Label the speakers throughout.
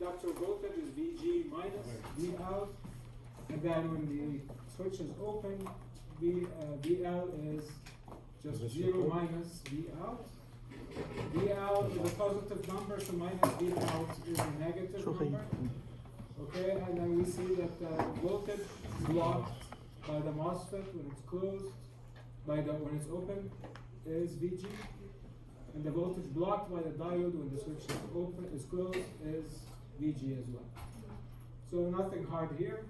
Speaker 1: inductor voltage is VG minus V out, and then when the switch is open, VL is just 0 minus V out. V out is a positive number, so minus V out is a negative number. Okay, and then we see that the voltage blocked by the MOSFET when it's closed, when it's open is VG, and the voltage blocked by the diode when the switch is closed is VG as well. So nothing hard here.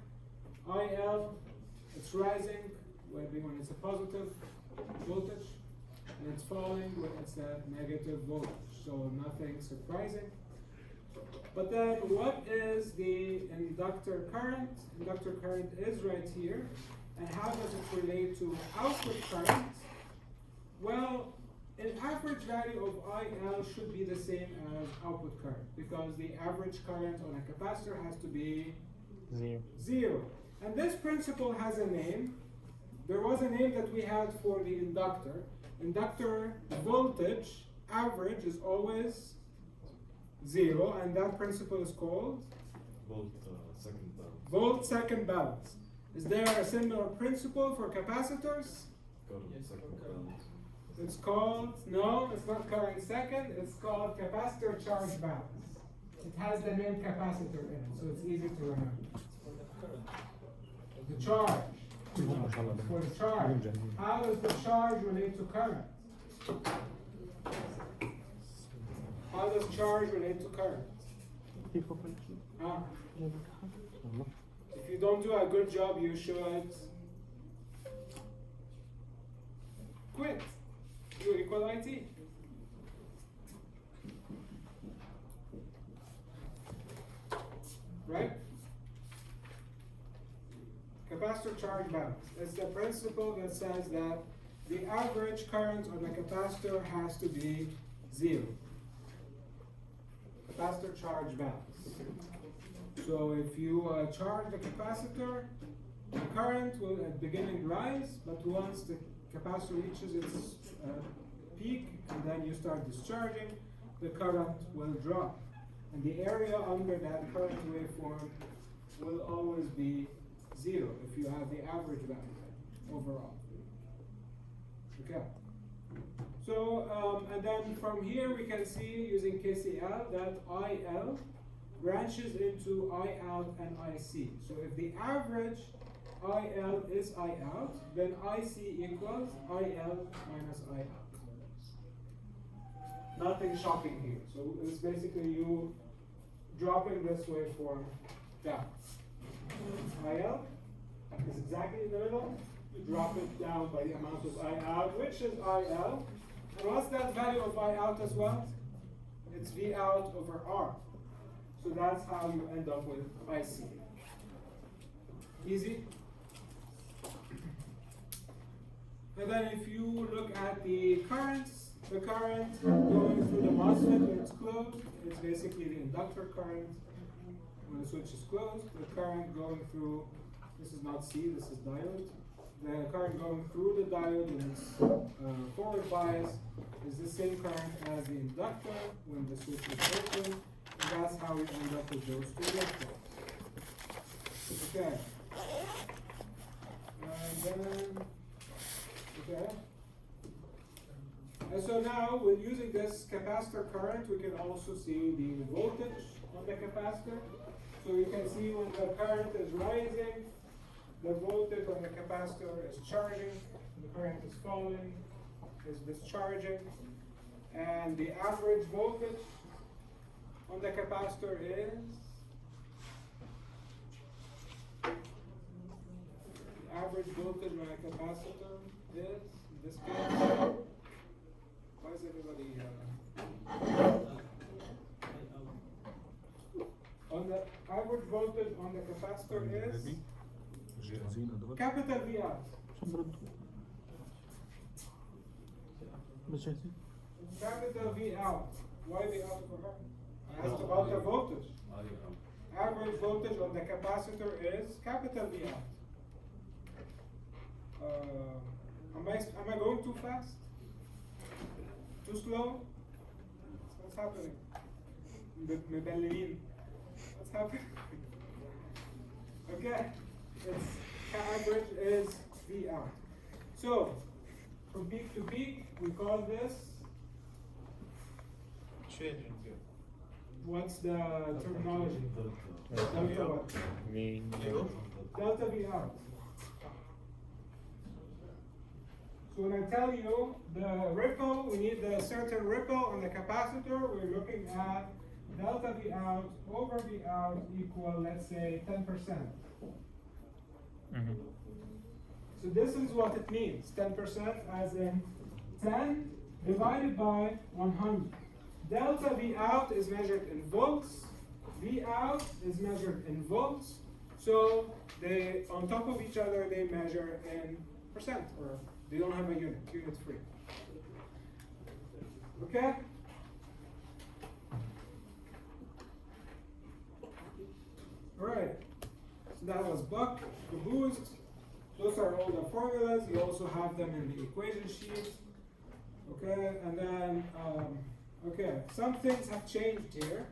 Speaker 1: IL, it's rising when it's a positive voltage, and it's falling when it's a negative voltage. So nothing surprising. But then what is the inductor current? Inductor current is right here. And how does it relate to output current? Well, an average value of IL should be the same as output current, because the average current on a capacitor has to be zero. And this principle has a name. There was a name that we had for the inductor. Inductor voltage average is always 0, and that principle is called volt second balance. Is there a similar principle for capacitors? It's called, no, it's not current second, it's called capacitor charge balance. It has the name capacitor in it, so it's easy to remember. The charge. For the charge. How does the charge relate to current? How does charge relate to current? If you don't do a good job, you should quit. You equal IT. Right? Capacitor charge balance. It's the principle that says that the average current on a capacitor has to be 0. Capacitor charge balance. So if you charge the capacitor, the current will at the beginning rise, but once the capacitor reaches its peak and then you start discharging, the current will drop. And the area under that current waveform will always be 0 if you have the average value overall. Okay. So, and then from here we can see using KCL that IL branches into I out and IC. So if the average IL is I out, then IC equals IL minus I out. Nothing shocking here. So it's basically you dropping this waveform down. IL is exactly in the middle. You drop it down by the amount of I out, which is IL. And what's that value of I out as well? It's V out over R. So that's how you end up with IC. Easy? And then if you look at the currents, the current going through the MOSFET when it's closed, it's basically the inductor current. When the switch is closed, the current going through, this is not C, this is diode. The current going through the diode when it's forward bias is the same current as the inductor when the switch is open. And that's how we end up with those two waveforms. Okay. And then, okay. And so now, with using this capacitor current, we can also see the voltage on the capacitor. So you can see when the current is rising, the voltage on the capacitor is charging, the current is falling, is discharging, and the average voltage on the capacitor is the average voltage on a capacitor is in this case. Why is everybody on the average voltage on the capacitor is capital V out. Capital V out. Why V out for her? Asked about the voltage. Average voltage on the capacitor is capital V out. Am I going too fast? Too slow? What's happening? مبللين. What's happening? Okay, its average is V out. So from peak to peak, we call this.
Speaker 2: Changing here.
Speaker 1: What's the terminology? Delta what?
Speaker 3: V.
Speaker 1: Delta V out. So when I tell you the ripple, we need the certain ripple on the capacitor, we're looking at delta V out over V out equal, let's say, 10%. So this is what it means, 10% as in 10 divided by 100. Delta V out is measured in volts, V out is measured in volts, so they, on top of each other, they measure in percent, or they don't have a unit free. Okay? Alright, so that was buck, the boost. Those are all the formulas. You also have them in the equation sheet. Okay, and then, okay, some things have changed here.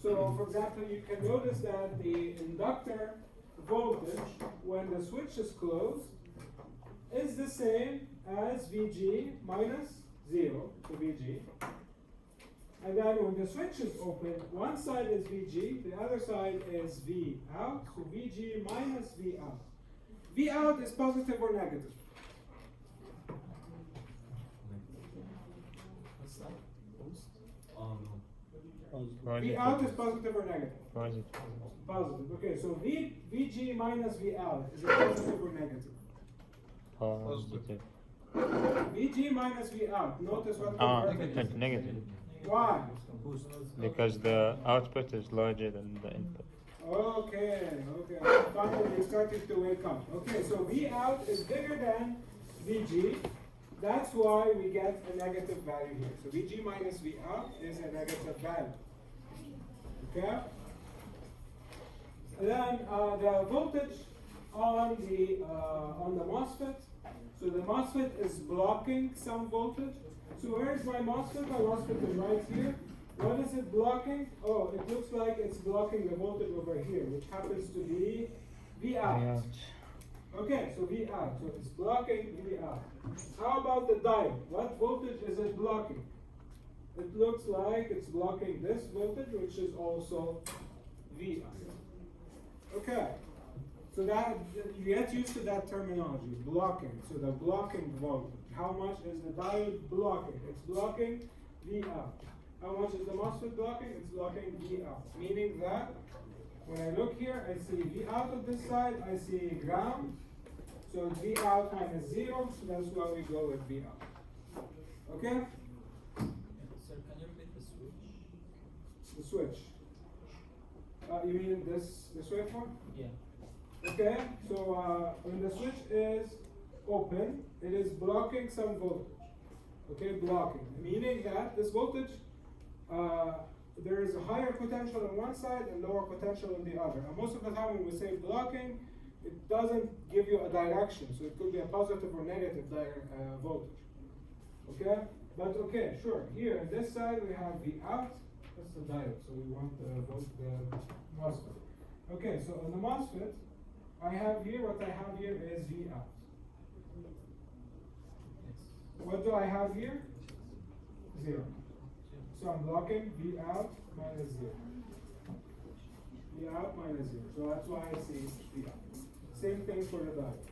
Speaker 1: So, for example, you can notice that the inductor voltage, when the switch is closed, is the same as Vg minus 0, so Vg. And then when the switch is open, one side is Vg, the other side is V out, so Vg minus V out. V out is positive or negative?
Speaker 2: What's that? Boost?
Speaker 1: V out is positive or negative?
Speaker 3: Positive.
Speaker 1: Positive. Okay, so Vg minus V out, is it positive or negative?
Speaker 3: Positive.
Speaker 1: Vg minus V out, notice what
Speaker 3: Negative. Negative.
Speaker 1: Why?
Speaker 2: Boost.
Speaker 3: Because the output is larger than the input.
Speaker 1: Okay. Finally, you started to wake up. Okay, so V out is bigger than Vg. That's why we get a negative value here. So Vg minus V out is a negative value. Okay? And then the voltage on the MOSFET. So the MOSFET is blocking some voltage. So where's my MOSFET? My MOSFET is right here. What is it blocking? Oh, it looks like it's blocking the voltage over here, which happens to be V out. Okay, so V out. So it's blocking V out. How about the diode? What voltage is it blocking? It looks like it's blocking this voltage, which is also V out. Okay. So that you get used to that terminology, blocking. So the blocking voltage. How much is the diode blocking? It's blocking V out. How much is the MOSFET blocking? It's blocking V out. Meaning that when I look here, I see V out on this side, I see ground. So it's V out minus 0, so that's why we go with V out. Okay?
Speaker 2: Sir, can you repeat the switch?
Speaker 1: The switch. You mean this waveform?
Speaker 2: Yeah.
Speaker 1: Okay, so when the switch is open, it is blocking some voltage. Okay, blocking. Meaning that this voltage, there is a higher potential on one side and lower potential on the other. And most of the time when we say blocking, it doesn't give you a direction. So it could be a positive or negative voltage. Okay? But okay, sure. Here on this side we have V out. That's the diode. So we want the MOSFET. Okay, so on the MOSFET, what I have here is V out. What do I have here? 0. So I'm blocking V out minus 0. V out minus 0. So that's why I see V out. Same thing for the diode.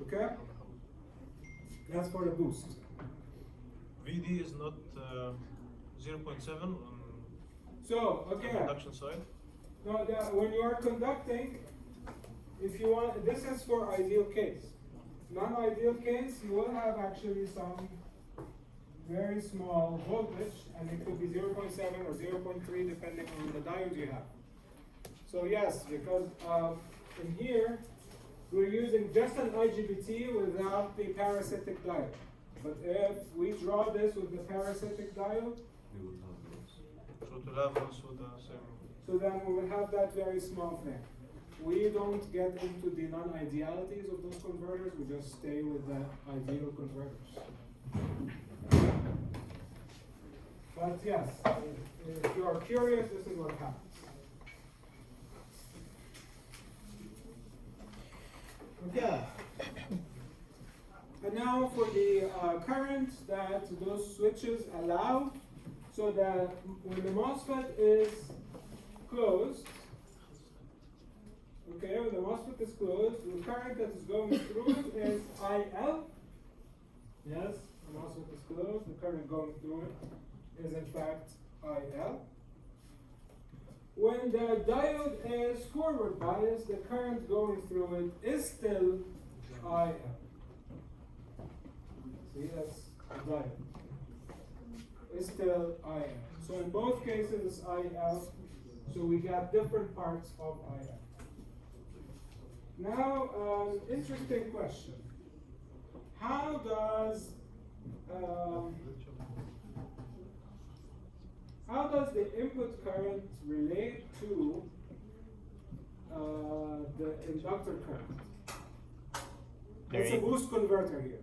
Speaker 1: Okay? That's for the boost.
Speaker 4: VD is not 0.7 on
Speaker 1: So,
Speaker 4: the
Speaker 1: okay.
Speaker 4: conduction side.
Speaker 1: No, when you are conducting, if you want, this is for ideal case. Non-ideal case, you will have actually some very small voltage, and it could be 0.7 or 0.3 depending on the diode you have. So yes, because in here, we're using just an IGBT without the parasitic diode. But if we draw this with the parasitic diode,
Speaker 4: So to have also the same.
Speaker 1: so then we will have that very small thing. We don't get into the non-idealities of those converters, we just stay with the ideal converters. But yes, if you are curious, this is what happens. Okay. And now for the current that those switches allow, so that when the MOSFET is closed, okay, when the MOSFET is closed, the current that is going through it is IL. Yes, the MOSFET is closed, the current going through it is in fact IL. When the diode is forward biased, the current going through it is still IL. See, that's the diode. It's still IL. So in both cases it's IL, so we got different parts of IL. Now, interesting question. How does the input current relate to the inductor current? It's a boost converter here.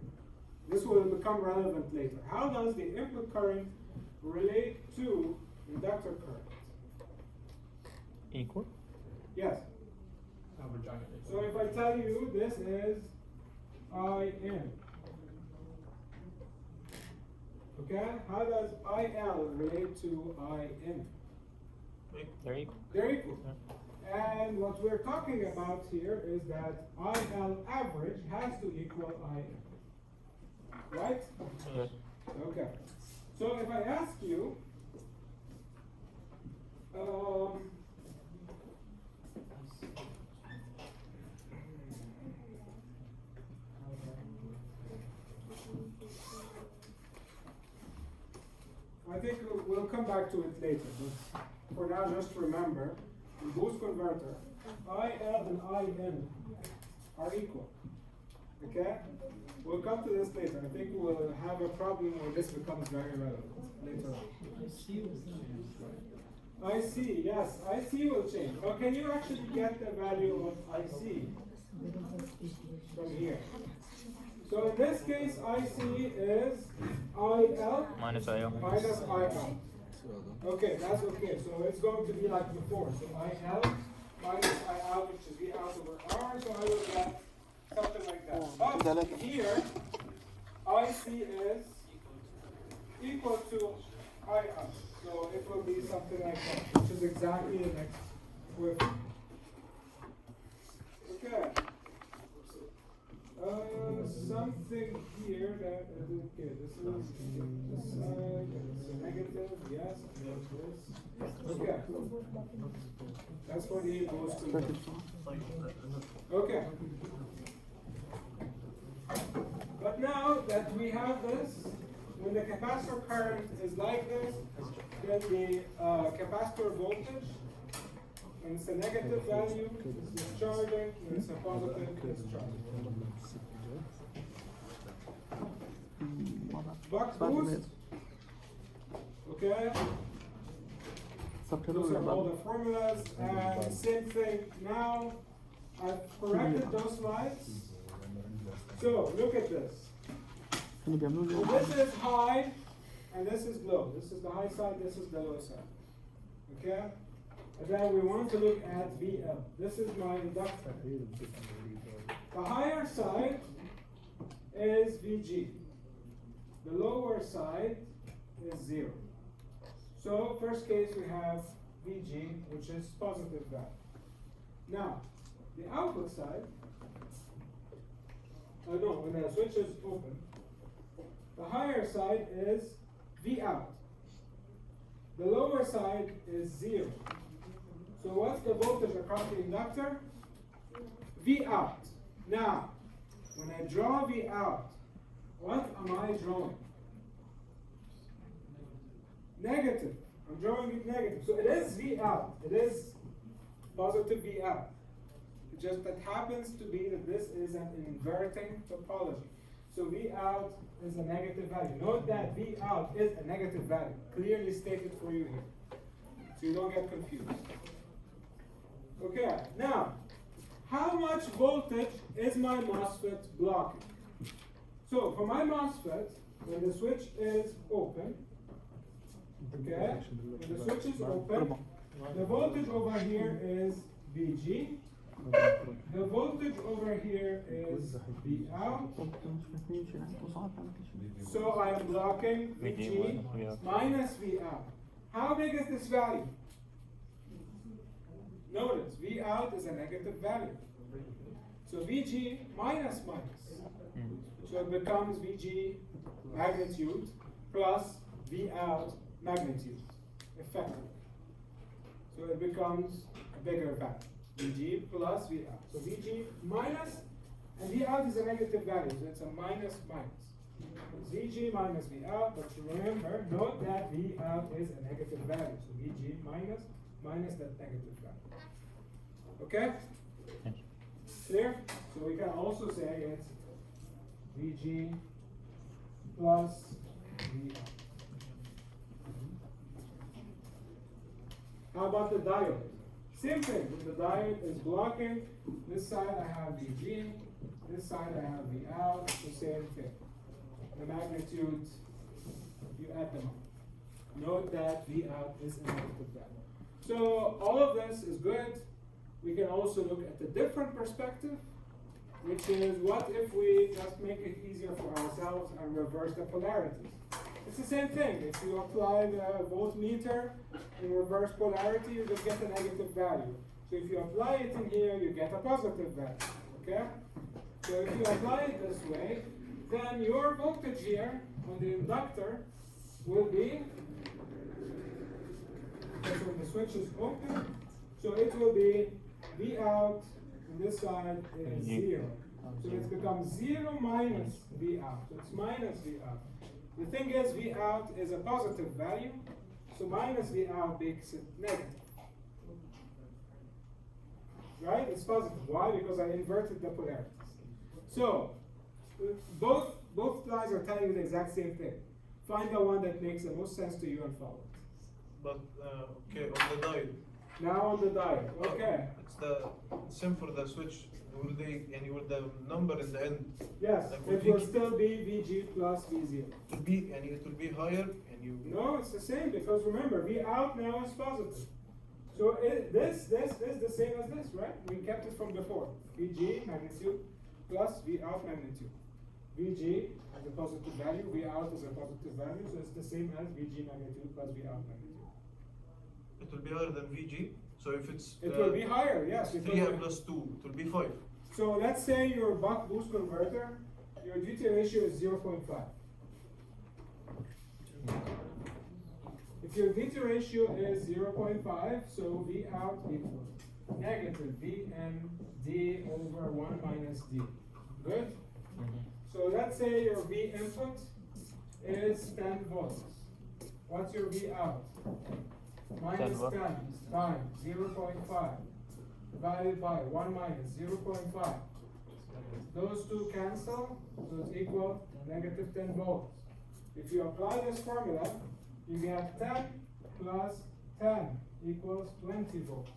Speaker 1: This will become relevant later. How does the input current relate to inductor current?
Speaker 3: Equal?
Speaker 1: Yes. So if I tell you this is IN, okay, how does IL relate to IN?
Speaker 3: They're equal.
Speaker 1: They're equal. And what we're talking about here is that IL average has to equal IN. Right?
Speaker 3: Yes.
Speaker 1: Okay. So if I ask you, I think we'll come back to it later, but for now just remember, in boost converter, IL and IN are equal. Okay? We'll come to this later. I think we'll have a problem where this becomes very relevant later on. IC, yes, IC will change. But can you actually get the value of IC from here? So in this case, IC is IL
Speaker 3: Minus IL.
Speaker 1: minus IL. Okay, that's okay. So it's going to be like before. So IL minus IL, which is V out over R. So I will get something like that. But here, IC is equal to IL. So it will be something like that, which is exactly the next equation. Okay. Something here that okay, this side, it's a negative, yes, okay. That's for the boost converter. Okay. But now that we have this, when the capacitor current is like this, then the capacitor voltage, when it's a negative value, it's discharging, when it's a positive, it's discharging. Buck boost, okay, those are all the formulas, and same thing. Now, I've corrected those slides. So, look at this. So this is high, and this is low. This is the high side, this is the low side. Okay? And then we want to look at VL. This is my inductor. The higher side is VG. The lower side is 0. So first case we have VG, which is positive value. Now, the output side, when the switch is open, the higher side is V out. The lower side is 0. So what's the voltage across the inductor? V out. Now, when I draw V out, what am I drawing? Negative. I'm drawing it negative. So it is V out. It is positive V out. It just that happens to be that this is an inverting topology. So V out is a negative value. Note that V out is a negative value. Clearly stated for you here. So you don't get confused. Okay, now, how much voltage is my MOSFET blocking? So for my MOSFET, when the switch is open, Okay? When the switch is open, the voltage over here is VG. The voltage over here is V out. So I am blocking VG minus V out. How big is this value? Notice V out is a negative value. So VG minus minus. So it becomes VG magnitude plus V out magnitude, effectively. So it becomes a bigger value. VG plus V out. So VG minus, and V out is a negative value, so it's a minus minus. It's VG minus V out, but remember, note that V out is a negative value. So VG minus that negative value. Okay? Clear? So we can also say it's VG plus V out. How about the diode? Same thing, when the diode is blocking, this side I have VG, this side I have V out, it's the same thing. The magnitude, you add them up. Note that V out is a negative value. So all of this is good. We can also look at the different perspective, which is what if we just make it easier for ourselves and reverse the polarities? It's the same thing. If you apply the voltmeter in reverse polarity, you just get a negative value. So if you apply it in here, you get a positive value. Okay? So if you apply it this way, then your voltage here on the inductor will be, because when the switch is open, so it will be V out, and this side is 0. So it's become 0 minus V out. So it's minus V out. The thing is, V out is a positive value, so minus V out makes it negative. Right? It's positive. Why? Because I inverted the polarities. So, both lines are telling you the exact same thing. Find the one that makes the most sense to you and follow it.
Speaker 4: But okay, on the diode.
Speaker 1: Now on the diode. Okay.
Speaker 4: It's the same for the switch. Will they, and with the number in the end?
Speaker 1: Yes,
Speaker 4: like
Speaker 1: it will still be VG plus V0.
Speaker 4: It will be, and it will be higher, and you.
Speaker 1: No, it's the same because remember, V out now is positive. So this is the same as this, right? We kept it from before. VG magnitude plus V out magnitude. VG has a positive value, V out is a positive value, so it's the same as VG magnitude plus V out magnitude.
Speaker 4: It will be higher than VG. So if it's
Speaker 1: It will be higher, yes.
Speaker 4: 3 plus 2, it will be 5.
Speaker 1: So let's say your buck boost converter, your duty ratio is 0.5. If your duty ratio is 0.5, so V out equals negative VND over 1 minus D. Good? So let's say your V input is 10 volts. What's your V out? Minus 10 times 0.5 divided by 1 minus 0.5. Those two cancel, so it's equal to negative 10 volts. If you apply this formula, you get 10 plus 10 equals 20 volts.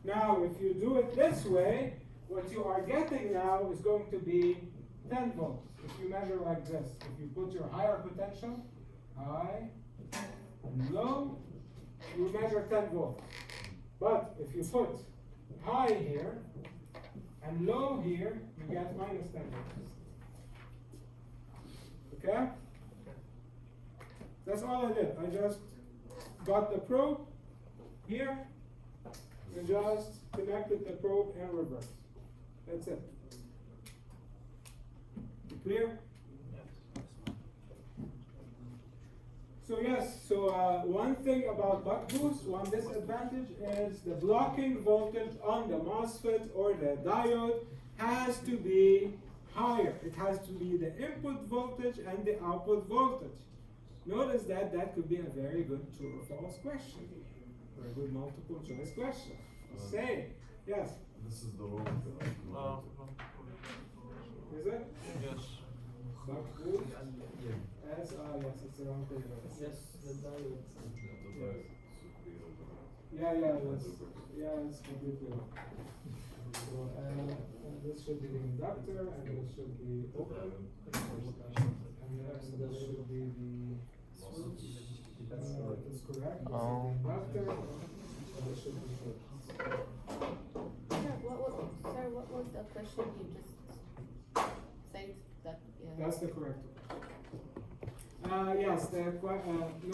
Speaker 1: Now, if you do it this way, what you are getting now is going to be 10 volts. If you measure like this, if you put your higher potential, high, and low, you measure 10 volts. But if you put high here and low here, you get minus 10 volts. Okay? That's all I did. I just got the probe here and just connected the probe in reverse. That's it. Clear? So yes, one thing about buck boost, one disadvantage is the blocking voltage on the MOSFET or the diode has to be higher. It has to be the input voltage and the output voltage. Notice that that could be a very good true or false question, or a good multiple choice question. Say, yes.
Speaker 5: This is the wrong thing.
Speaker 1: Is it?
Speaker 4: Yes.
Speaker 1: Buck boost? Yes, yes, it's the wrong thing.
Speaker 2: Yes, the diode.
Speaker 1: It's completely wrong. So, and this should be the inductor, and this should be open, and this should be the That's correct. This is
Speaker 3: Oh.
Speaker 1: the inductor. So this should be good.
Speaker 6: Sir, what was the question you just said that?
Speaker 1: That's the correct one. Yes, no,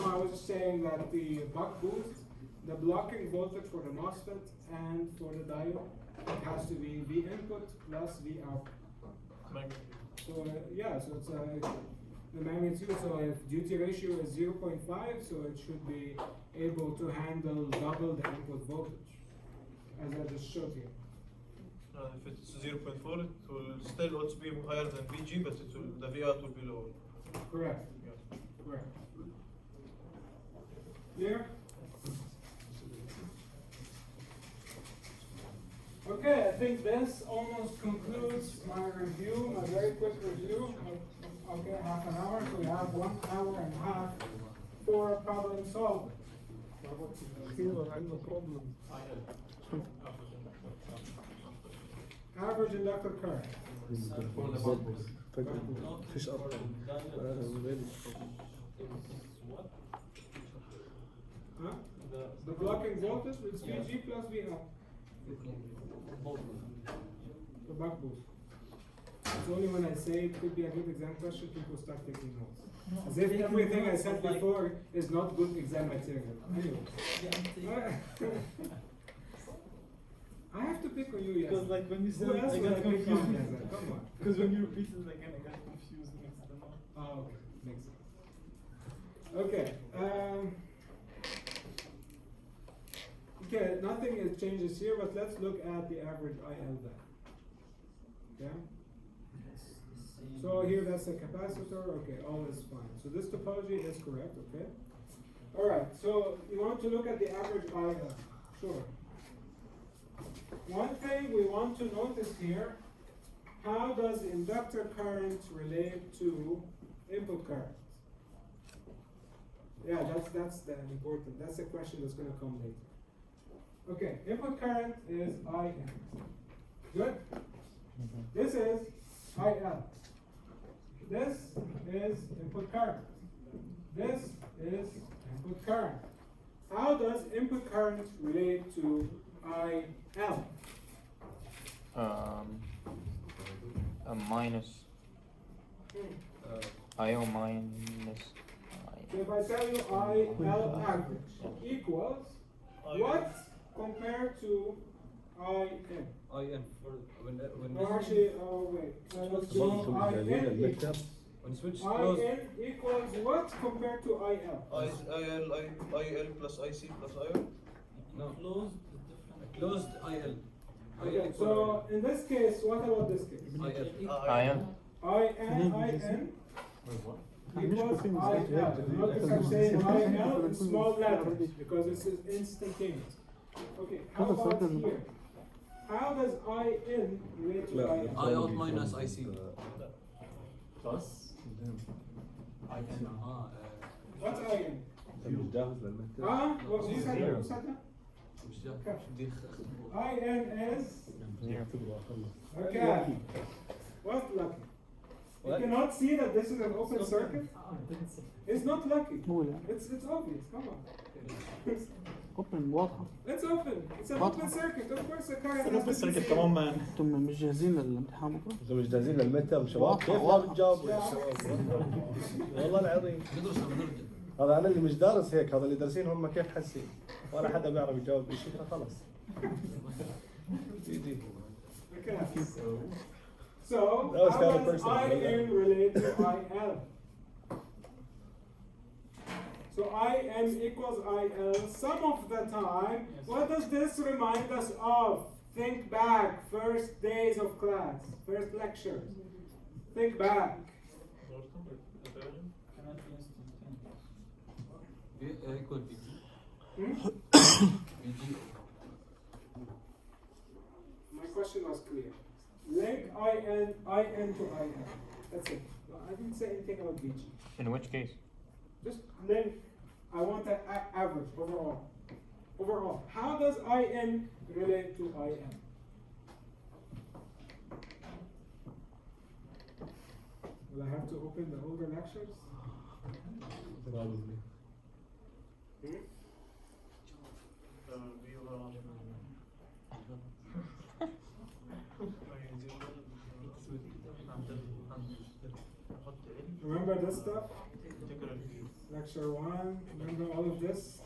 Speaker 1: I was just saying that the buck boost, the blocking voltage for the MOSFET and for the diode, it has to be V input plus V output. So so it's the magnitude. So if duty ratio is 0.5, so it should be able to handle double the input voltage, as I just showed you.
Speaker 4: If it's 0.4, it will still also be higher than VG, but the V out will be lower.
Speaker 1: Correct.
Speaker 4: Yes.
Speaker 1: Correct. Clear? Okay, I think this almost concludes my review, my very quick review. Okay, half an hour, so we have 1 hour and a half for problem solving. Average inductor current.
Speaker 2: فيش
Speaker 1: Huh? The blocking voltage is VG plus VR. The buck boost. It's only when I say it could be a good exam question, people start taking notes. As if everything I said before is not good exam material. Anyway. I have to pick on you, yes.
Speaker 2: Because like when you said
Speaker 1: Who
Speaker 2: it,
Speaker 1: else
Speaker 2: I
Speaker 1: would
Speaker 2: got
Speaker 1: pick on
Speaker 2: confused.
Speaker 1: Yazan? Come on.
Speaker 2: Because when you repeated it again, I got confused. And I don't know.
Speaker 1: Oh, okay. Makes sense. Okay. Okay, nothing changes here, but let's look at the average IL value. Okay? So here that's a capacitor. Okay, all is fine. So this topology is correct, okay? Alright, so you want to look at the average IL. Sure. One thing we want to notice here, how does inductor current relate to input current? Yeah, that's the important. That's a question that's going to come later. Okay, input current is IN. Good? This is IL. This is input current. This is input current. How does input current relate to IL?
Speaker 3: A minus. IO minus.
Speaker 1: So if I tell you IL average equals what compared to IN?
Speaker 7: IN for when
Speaker 1: No, actually, wait. Let's do IN equals.
Speaker 7: when switch close.
Speaker 1: IN equals what compared to IL?
Speaker 4: IL plus IC plus IO.
Speaker 7: No,
Speaker 2: Closed is different.
Speaker 7: closed IL.
Speaker 1: Okay, so in this case, what about this case?
Speaker 3: IN.
Speaker 1: IN equals IL. Notice I'm saying IL in small letters because this is instantaneous. Okay, how about here? How does IN relate to IL?
Speaker 7: I out minus IC.
Speaker 2: Plus. IN.
Speaker 1: What's IN?
Speaker 5: مش جاهز للمكتب.
Speaker 1: What you said?
Speaker 3: Zero.
Speaker 1: Who said that?
Speaker 7: مش ده.
Speaker 1: IN is
Speaker 3: Zero.
Speaker 1: okay. What's lucky? You cannot see that this is an open circuit. It's not lucky. It's obvious. Come on.
Speaker 8: اوبن واضحة.
Speaker 1: It's open. It's an open circuit. Of course, the current has to be
Speaker 2: السيركت
Speaker 1: seen.
Speaker 2: كمان مان.
Speaker 8: انتم مش جاهزين للامتحان بكره؟
Speaker 5: انتم مش جاهزين للمتر شباب؟
Speaker 8: واضحة،
Speaker 5: كيف ما
Speaker 8: واضحة.
Speaker 5: بتجاوبوا يا شباب؟ والله العظيم
Speaker 7: ندرس لما نرجع.
Speaker 5: هذا انا اللي مش دارس هيك، هذا اللي دارسين هم كيف حاسين، ولا حدا بيعرف يجاوب شيء فخلص. جي.
Speaker 1: Okay. So,
Speaker 5: That was
Speaker 1: how
Speaker 5: kind of
Speaker 1: does
Speaker 5: personal,
Speaker 1: IN relate to IL? So IN equals IL. Some of the time, what does this remind us of? Think back, first days of class, first lectures. Think back.
Speaker 2: Cannot be instantaneous.
Speaker 7: Equal VG.
Speaker 1: Hmm?
Speaker 7: VG.
Speaker 1: My question was clear. Link IN to IL. That's it. I didn't say anything about VG.
Speaker 3: In which case?
Speaker 1: Just link. I want the average overall. Overall, how does IN relate to IM? Will I have to open the older lectures?
Speaker 5: Probably.
Speaker 1: Remember this stuff? Lecture 1, remember all of this?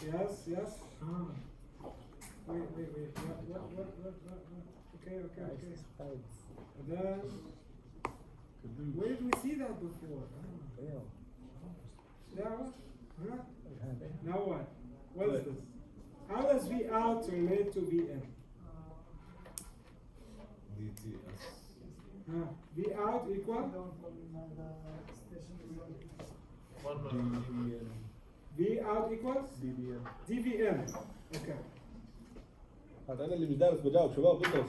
Speaker 1: Yes, yes? Wait. What? Okay. And then, where did we see that before? That one? Huh? Now what? What is this? How does V out relate to V in? V out equal? V out equals? DVN. Okay.
Speaker 5: هذا أنا اللي بدرس بجاوب شباب بصوا.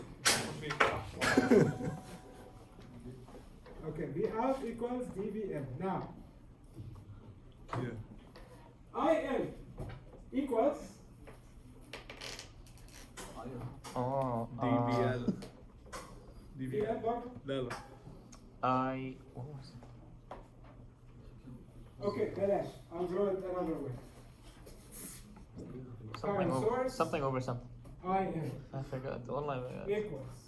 Speaker 1: Okay, V out equals DVN. Now, IN equals
Speaker 3: Oh,
Speaker 5: DVL.
Speaker 1: DVN برضه?
Speaker 5: لا.
Speaker 3: what was it?
Speaker 1: Okay, بلاش. I'll draw it another way.
Speaker 3: Something
Speaker 1: Current
Speaker 3: over
Speaker 1: source.
Speaker 3: something over something.
Speaker 1: IN
Speaker 3: I forgot. والله I forgot.
Speaker 1: equals.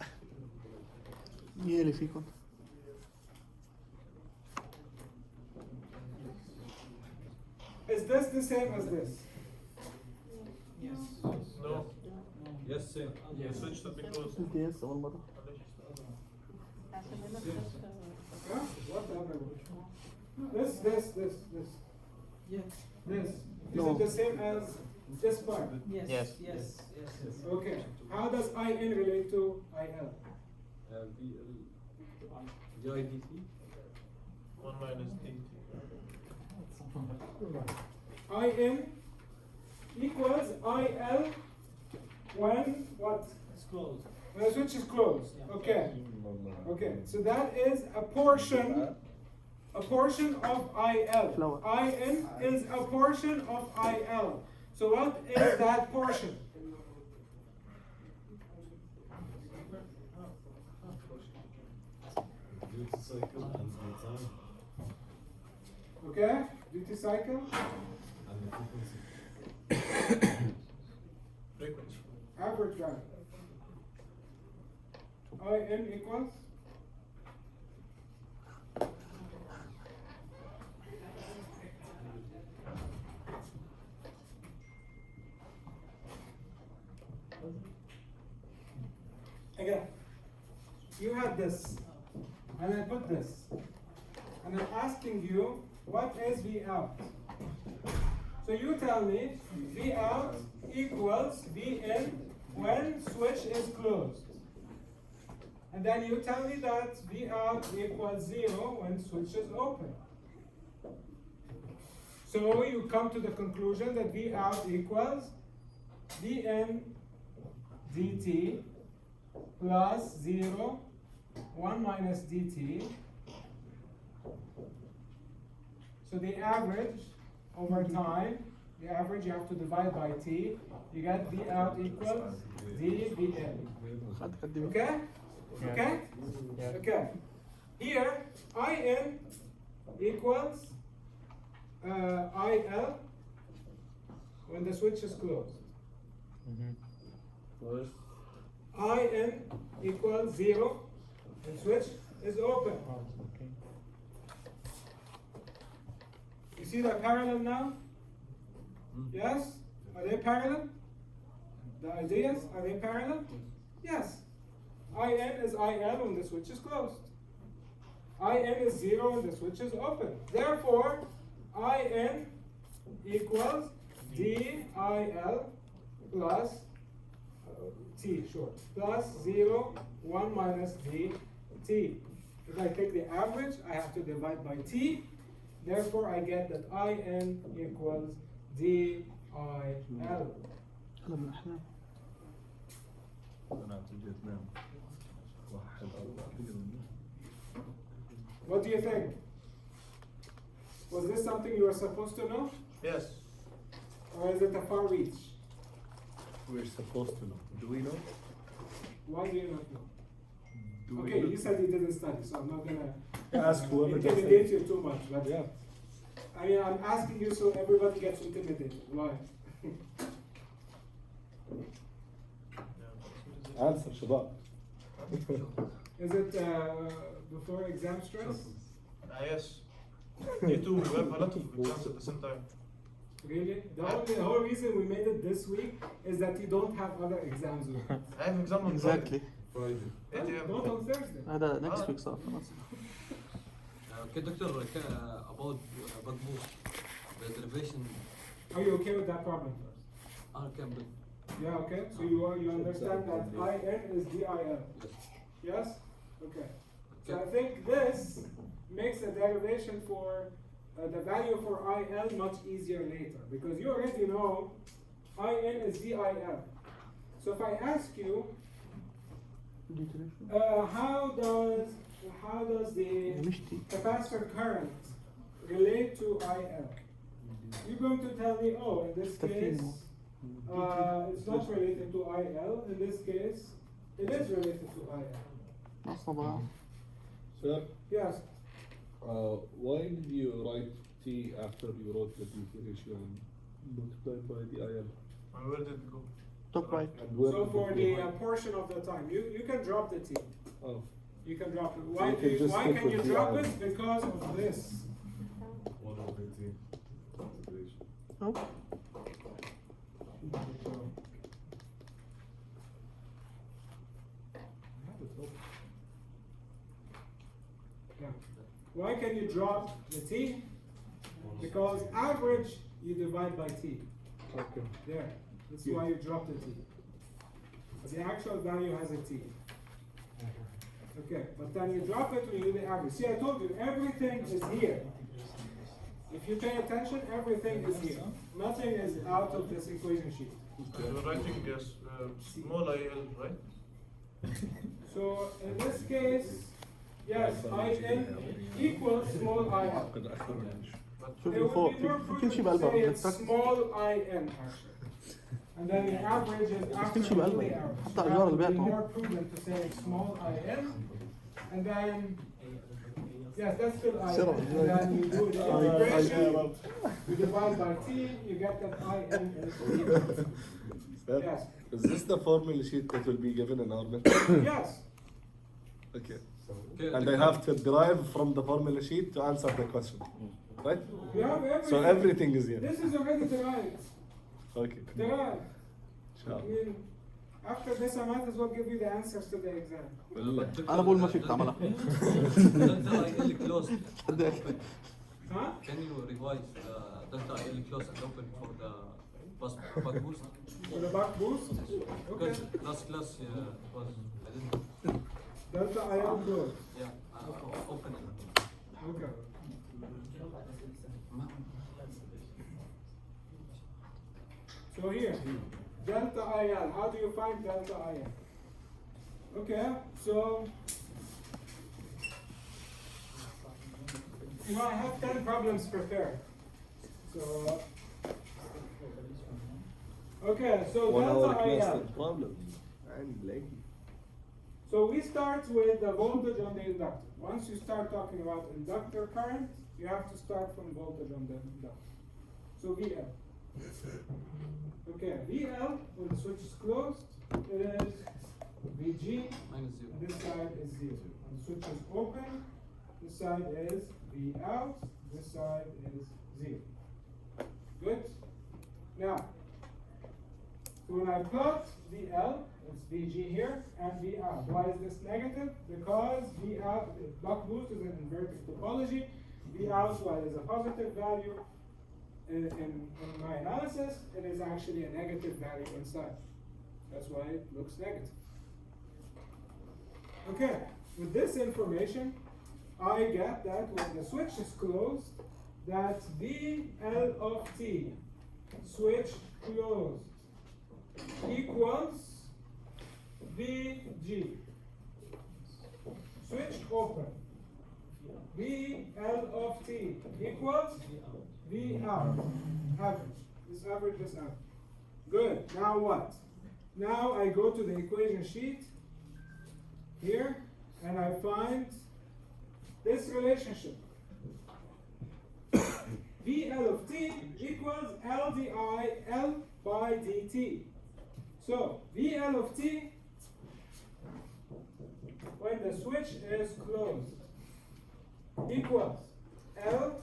Speaker 8: مين اللي فيكم؟
Speaker 1: Is this the same as this?
Speaker 4: No.
Speaker 7: Yes, same.
Speaker 4: Switch to be closed.
Speaker 8: قلت يس أول مرة.
Speaker 6: عشان هنا مش-
Speaker 1: Huh? What the other way? This.
Speaker 2: Yeah.
Speaker 1: This. Is
Speaker 8: No.
Speaker 1: it the same as this part?
Speaker 2: Yes.
Speaker 3: Yes.
Speaker 1: Okay. How does IN relate to IL?
Speaker 7: VIDT.
Speaker 4: 1 minus DT.
Speaker 1: IN equals IL when what?
Speaker 2: It's closed.
Speaker 1: When the switch is closed. Okay. Okay. So that is a portion of IL.
Speaker 8: Flower.
Speaker 1: IN is a portion of IL. So what is that portion? Okay? Duty cycle?
Speaker 4: Frequency.
Speaker 1: Average value. IN equals? Again, you have this, and I put this, and I'm asking you, what is V out? So you tell me V out equals V in when switch is closed. And then you tell me that V out equals 0 when switch is open. So you come to the conclusion that V out equals V in dt plus 0, 1 minus dt. So the average over time, the average you have to divide by t, you get V out equals dVn.
Speaker 8: خد قدمي.
Speaker 1: Okay?
Speaker 3: Yeah.
Speaker 1: Okay?
Speaker 3: Yeah.
Speaker 1: Okay. Here, IN equals IL when the switch is closed. IN equals 0 when switch is open.
Speaker 3: Okay.
Speaker 1: You see that parallel now? Yes? Are they parallel? The ideas, are they parallel? Yes. IN is IL when the switch is closed. IN is 0 when the switch is open. Therefore, IN equals DIL plus T, short, plus 0, 1 minus DT. If I take the average, I have to divide by T. Therefore, I get that IN equals DIL.
Speaker 8: هلا من الأحلام.
Speaker 1: What do you think? Was this something you were supposed to know?
Speaker 4: Yes.
Speaker 1: Or is it a far reach?
Speaker 5: We're supposed to know. Do we know?
Speaker 1: Why do you not know?
Speaker 5: Do
Speaker 1: Okay,
Speaker 5: we
Speaker 1: you said you didn't study, so I'm not gonna
Speaker 5: ask whoever does
Speaker 1: intimidate
Speaker 5: it.
Speaker 1: you too much. But
Speaker 5: Yeah.
Speaker 1: I mean, I'm asking you so everybody gets intimidated. Why?
Speaker 5: Answer شباب.
Speaker 1: Is it before exam stress?
Speaker 4: Yes. You too, we have a lot of exams at the same time.
Speaker 1: Really? The whole reason we made it this week is that you don't have other exams with it.
Speaker 4: I have exam on
Speaker 8: Exactly.
Speaker 7: Friday.
Speaker 4: Friday. 8 a.m.
Speaker 1: Don't on Thursday.
Speaker 8: هذا next week صار خلاص.
Speaker 7: Okay, doctor, about boost, the derivation.
Speaker 1: Are you okay with that problem?
Speaker 7: Can be.
Speaker 1: Yeah, okay. So you understand that IN is DIL. Yes? Okay. So I think this makes a derivation for the value for IL much easier later because you already know IN is DIL. So if I ask you, how does the
Speaker 8: مش تي.
Speaker 1: capacitor current relate to IL? You're going to tell me, oh, in this case, it's not related to IL. In this case, it is related to IL.
Speaker 8: نص نظام.
Speaker 5: Sir,
Speaker 1: Yes.
Speaker 5: why did you write T after you wrote the DT ratio and multiplied by the IL?
Speaker 4: Where did it go?
Speaker 8: Top right.
Speaker 5: And where
Speaker 1: So
Speaker 5: did
Speaker 1: for
Speaker 5: it
Speaker 1: the
Speaker 5: go?
Speaker 1: portion of the time, you can drop the T.
Speaker 5: Oh,
Speaker 1: You can drop it.
Speaker 5: you
Speaker 1: Why,
Speaker 5: can just
Speaker 1: why
Speaker 5: stick
Speaker 1: can you
Speaker 5: with
Speaker 1: drop
Speaker 5: DIL.
Speaker 1: it? Because of this.
Speaker 8: Oh.
Speaker 1: Yeah. Why can you drop the T? Because average you divide by T.
Speaker 5: Okay.
Speaker 1: There. That's why you drop the T. But the actual value has a T. Okay, but then you drop it when you do the average. See, I told you, everything is here. If you pay attention, everything is here. Nothing is out of this equation sheet.
Speaker 4: You're writing yes, small IL, right?
Speaker 1: So in this case, yes, IN equals small IL.
Speaker 8: شوف
Speaker 1: It
Speaker 8: من فوق
Speaker 1: would be more
Speaker 8: في كل
Speaker 1: prudent
Speaker 8: شيء
Speaker 1: to
Speaker 8: بقلبها
Speaker 1: say it's
Speaker 8: بتركز.
Speaker 1: small IN actually. And then the average is after
Speaker 8: كل شيء
Speaker 1: you do
Speaker 8: بقلبها.
Speaker 1: the average.
Speaker 8: حتى
Speaker 1: That
Speaker 8: أجار
Speaker 1: would be
Speaker 8: البيت
Speaker 1: more prudent to say it's small IN. And then, yes, that's still IN.
Speaker 8: Sure.
Speaker 1: And then you do the integration, you divide by T, you get that IN is T.
Speaker 5: Sir,
Speaker 1: Yes.
Speaker 5: is this the formula sheet that will be given in our method?
Speaker 1: Yes.
Speaker 5: Okay.
Speaker 7: Okay,
Speaker 5: And I have to derive from the formula sheet to answer the question, right?
Speaker 1: You have everything.
Speaker 5: So everything is here.
Speaker 1: This is already derived.
Speaker 5: Okay.
Speaker 1: Derived. I
Speaker 5: Inshallah.
Speaker 1: mean, after this, I might as well give you the answers to the exam.
Speaker 8: أنا بقول ما فيك تعملها.
Speaker 7: Delta IL close.
Speaker 8: قديش؟
Speaker 1: Huh?
Speaker 7: Can you revise delta IL close and open for the back boost?
Speaker 1: For the back boost? Okay.
Speaker 7: Because class was I didn't.
Speaker 1: Delta IL close.
Speaker 7: Yeah, open it.
Speaker 1: Okay. So here, delta IL. How do you find delta IL? Okay, so I have 10 problems prepared. So okay, so
Speaker 5: 1 hour
Speaker 1: delta
Speaker 5: class
Speaker 1: IL.
Speaker 5: problem. I'm lazy.
Speaker 1: So we start with the voltage on the inductor. Once you start talking about inductor current, you have to start from voltage on the inductor. So VL. Okay, VL, when the switch is closed, it is VG,
Speaker 7: Minus
Speaker 1: and
Speaker 7: 0.
Speaker 1: this side is 0. When the switch is open, this side is V out, this side is 0. Good? Now, so when I plot VL, it's VG here and V out. Why is this negative? Because V out, buck boost is an inverted topology. V out, while it is a positive value in my analysis, it is actually a negative value inside. That's why it looks negative. Okay, with this information, I get that when the switch is closed, that VL of T, switch closed, equals VG. Switch open. VL of T equals V out. Average. This average, this average. Good. Now what? Now I go to the equation sheet here and I find this relationship. VL of t equals L di L by dt. So VL of t, when the switch is closed, equals L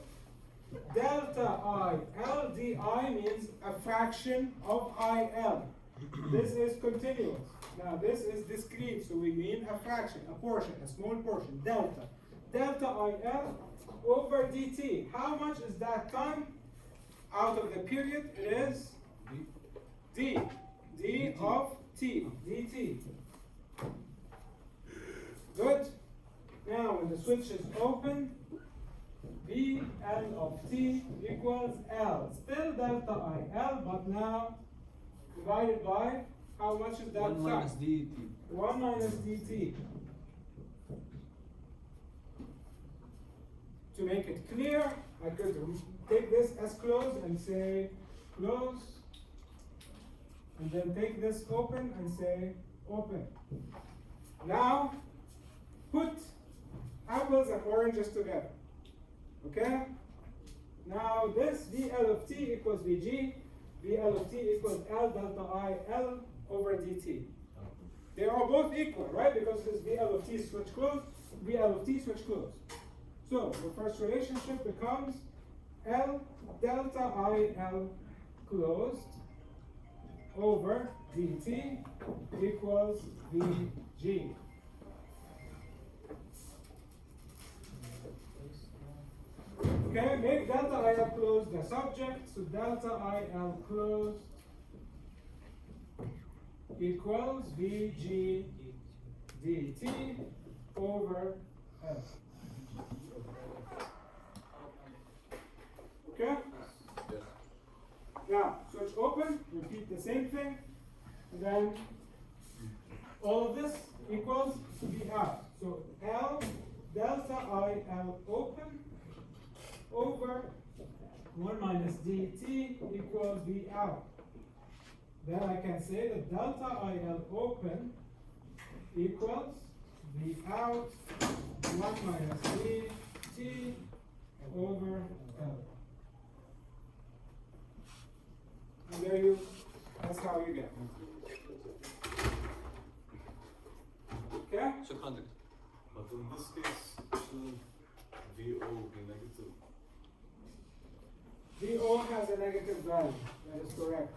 Speaker 1: delta I. L di means a fraction of IL. This is continuous. Now this is discrete, so we mean a fraction, a portion, a small portion, delta. Delta IL over dt. How much is that time out of the period? It is d. D of t, dt. Good. Now when the switch is open, VL of t equals L. Still delta IL, but now divided by how much is that
Speaker 7: 1 minus
Speaker 1: time?
Speaker 7: dt.
Speaker 1: 1 minus dt. To make it clear, I could take this as close and say close, and then take this open and say open. Now, put apples and oranges together. Okay? Now this VL of t equals Vg, VL of t equals L delta I L over dt. They are both equal, right? Because this VL of t switch closed, VL of t switch closed. So the first relationship becomes L delta I L closed over dt equals Vg. Okay, make delta IL closed the subject, so delta IL closed equals Vg dt over L. Okay? Now, switch open, repeat the same thing, and then all of this equals V out. So L delta IL open over 1 minus dt equals V out. Then I can say that delta IL open equals V out 1 minus dt over L. And there you, that's how you get it. Okay?
Speaker 7: So conduct.
Speaker 8: But in this case, shouldn't VO be negative?
Speaker 1: VO has a negative value, that is correct.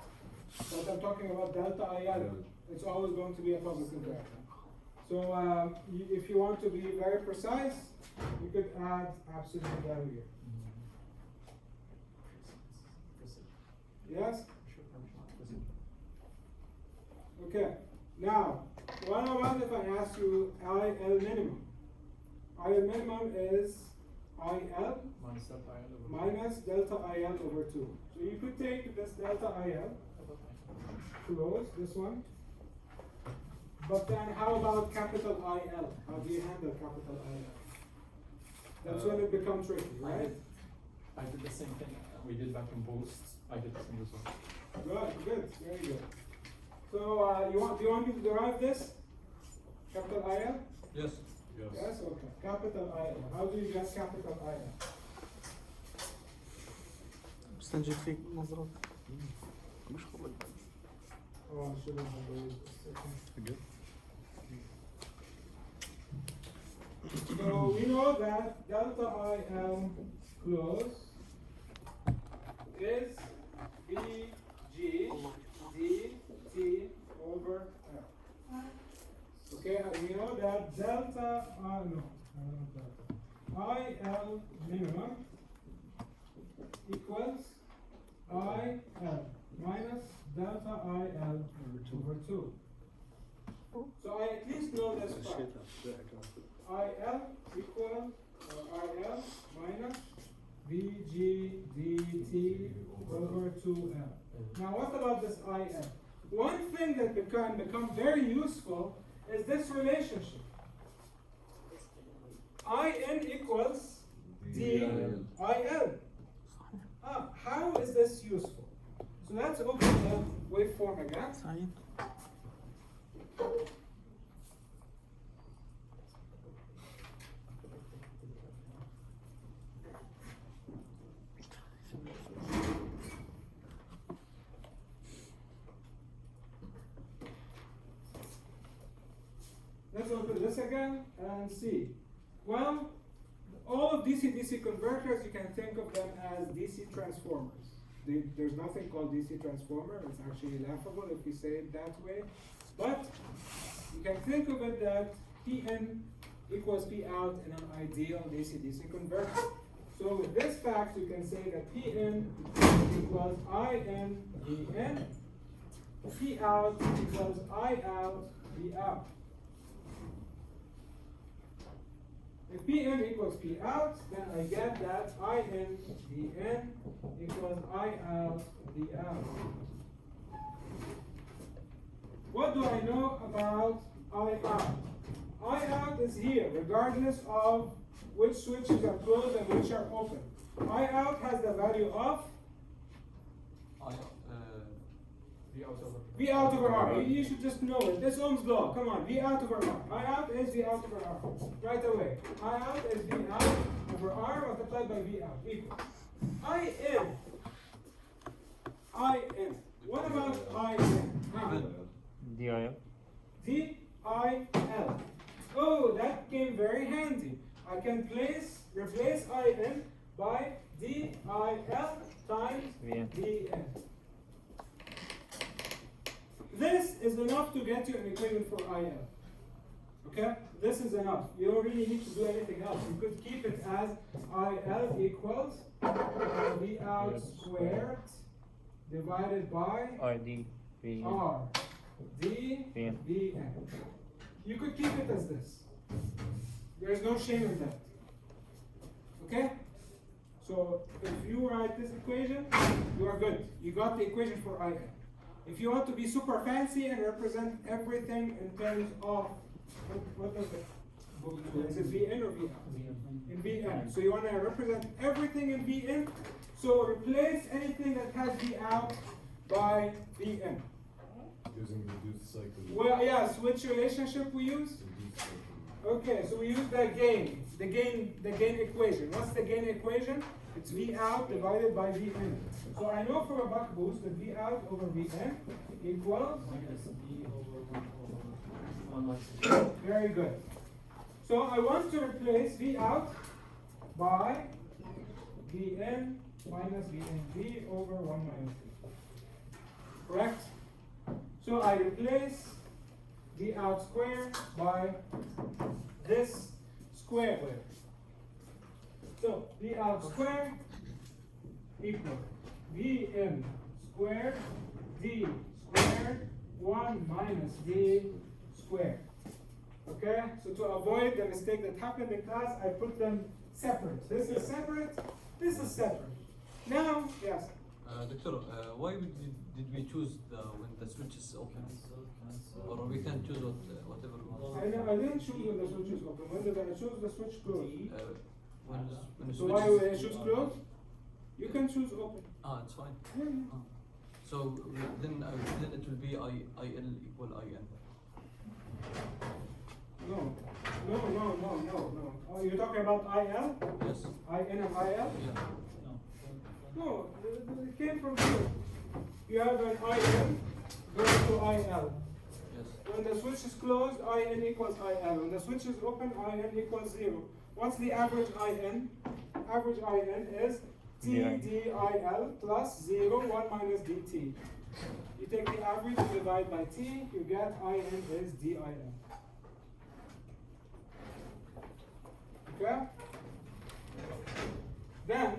Speaker 1: But I'm talking about delta IL. It's always going to be a positive value. So if you want to be very precise, you could add absolute value here. Yes? Okay. Now, what about if I ask you IL minimum? IL minimum is IL minus delta IL over 2. So you could take this delta IL, close this one. But then how about capital IL? How do you handle capital IL? That's when it becomes tricky, right?
Speaker 9: I did the same thing we did back in Boost. I did the same as well.
Speaker 1: Good, very good. So do you want me to derive this? Capital IL?
Speaker 7: Yes.
Speaker 1: Yes, okay. Capital IL. How do you get capital IL?
Speaker 8: مستنجد فيك نظرات مش خبر.
Speaker 1: Oh, I should have waited a second. So we know that delta IL close is Vg dt over L. Okay, and we know that delta IL minimum equals IL minus delta IL over 2. So I at least know this part. IL equals IL minus Vg dt over 2L. Now what about this IL? One thing that can become very useful is this relationship. In equals DIL. How is this useful? So let's open the waveform again.
Speaker 8: سعيد.
Speaker 1: this again and see. Well, all of DC-DC converters, you can think of them as DC transformers. There's nothing called DC transformer. It's actually laughable if you say it that way. But you can think of it that Pin equals Pout in an ideal DC-DC converter. So with this fact, you can say that Pin equals IN Vn, Pout equals Iout Vout. If Pn equals Pout, then I get that IN Vn equals Iout Vout. What do I know about Iout? Iout is here, regardless of which switches are closed and which are open. Iout has the value of V out over R. You should just know it. That's Ohm's law. Come on, V out over R. Iout is V out over R. Right away. Iout is V out over R multiplied by V out equals In. What about In?
Speaker 3: DIL.
Speaker 1: DIL. Oh, that came very handy. I can replace In by DIL times
Speaker 3: Vn.
Speaker 1: Vn. This is enough to get you an equation for IL. Okay? This is enough. You don't really need to do anything else. You could keep it as IL equals V out squared divided by
Speaker 3: ID. Vn.
Speaker 1: R D
Speaker 3: Vn.
Speaker 1: Vn. You could keep it as this. There's no shame in that. Okay? So if you write this equation, you are good. You got the equation for IL. If you want to be super fancy and represent everything in terms of what does it? Is it Vn or Vout? In Vn. So you want to represent everything in Vn. So replace anything that has Vout by Vn.
Speaker 8: Using reduced cycle.
Speaker 1: Well, yes. Which relationship we use?
Speaker 8: Reduced cycle.
Speaker 1: Okay, so we use the gain equation. What's the gain equation? It's V out divided by Vn. So I know from a buck boost that V out over Vn equals very good. So I want to replace V out by Vn minus Vnv over 1 minus V. Correct? So I replace V out square by this square. So V out square equals Vn squared D squared 1 minus V squared. Okay? So to avoid the mistake that happened in class, I put them separate. This is separate, this is separate. Now, yes.
Speaker 7: Doctor, why did we choose when the switch is open? Or we can choose whatever we want?
Speaker 1: I didn't choose when the switch is open. When did I choose the switch closed?
Speaker 7: When the
Speaker 1: So
Speaker 7: switch
Speaker 1: why
Speaker 7: is
Speaker 1: would I choose closed? You can choose open.
Speaker 7: It's fine.
Speaker 1: Yeah.
Speaker 7: So then it will be IL equal IN.
Speaker 1: No. Oh, you're talking about IL?
Speaker 7: Yes.
Speaker 1: IN and IL?
Speaker 7: Yeah.
Speaker 1: No, it came from here. You have an IN goes to IL.
Speaker 7: Yes.
Speaker 1: When the switch is closed, IN equals IL. When the switch is open, IN equals 0. What's the average IN? Average IN is TDIL plus 0, 1 minus DT. You take the average and divide by T, you get IN is DIL. Okay? Then,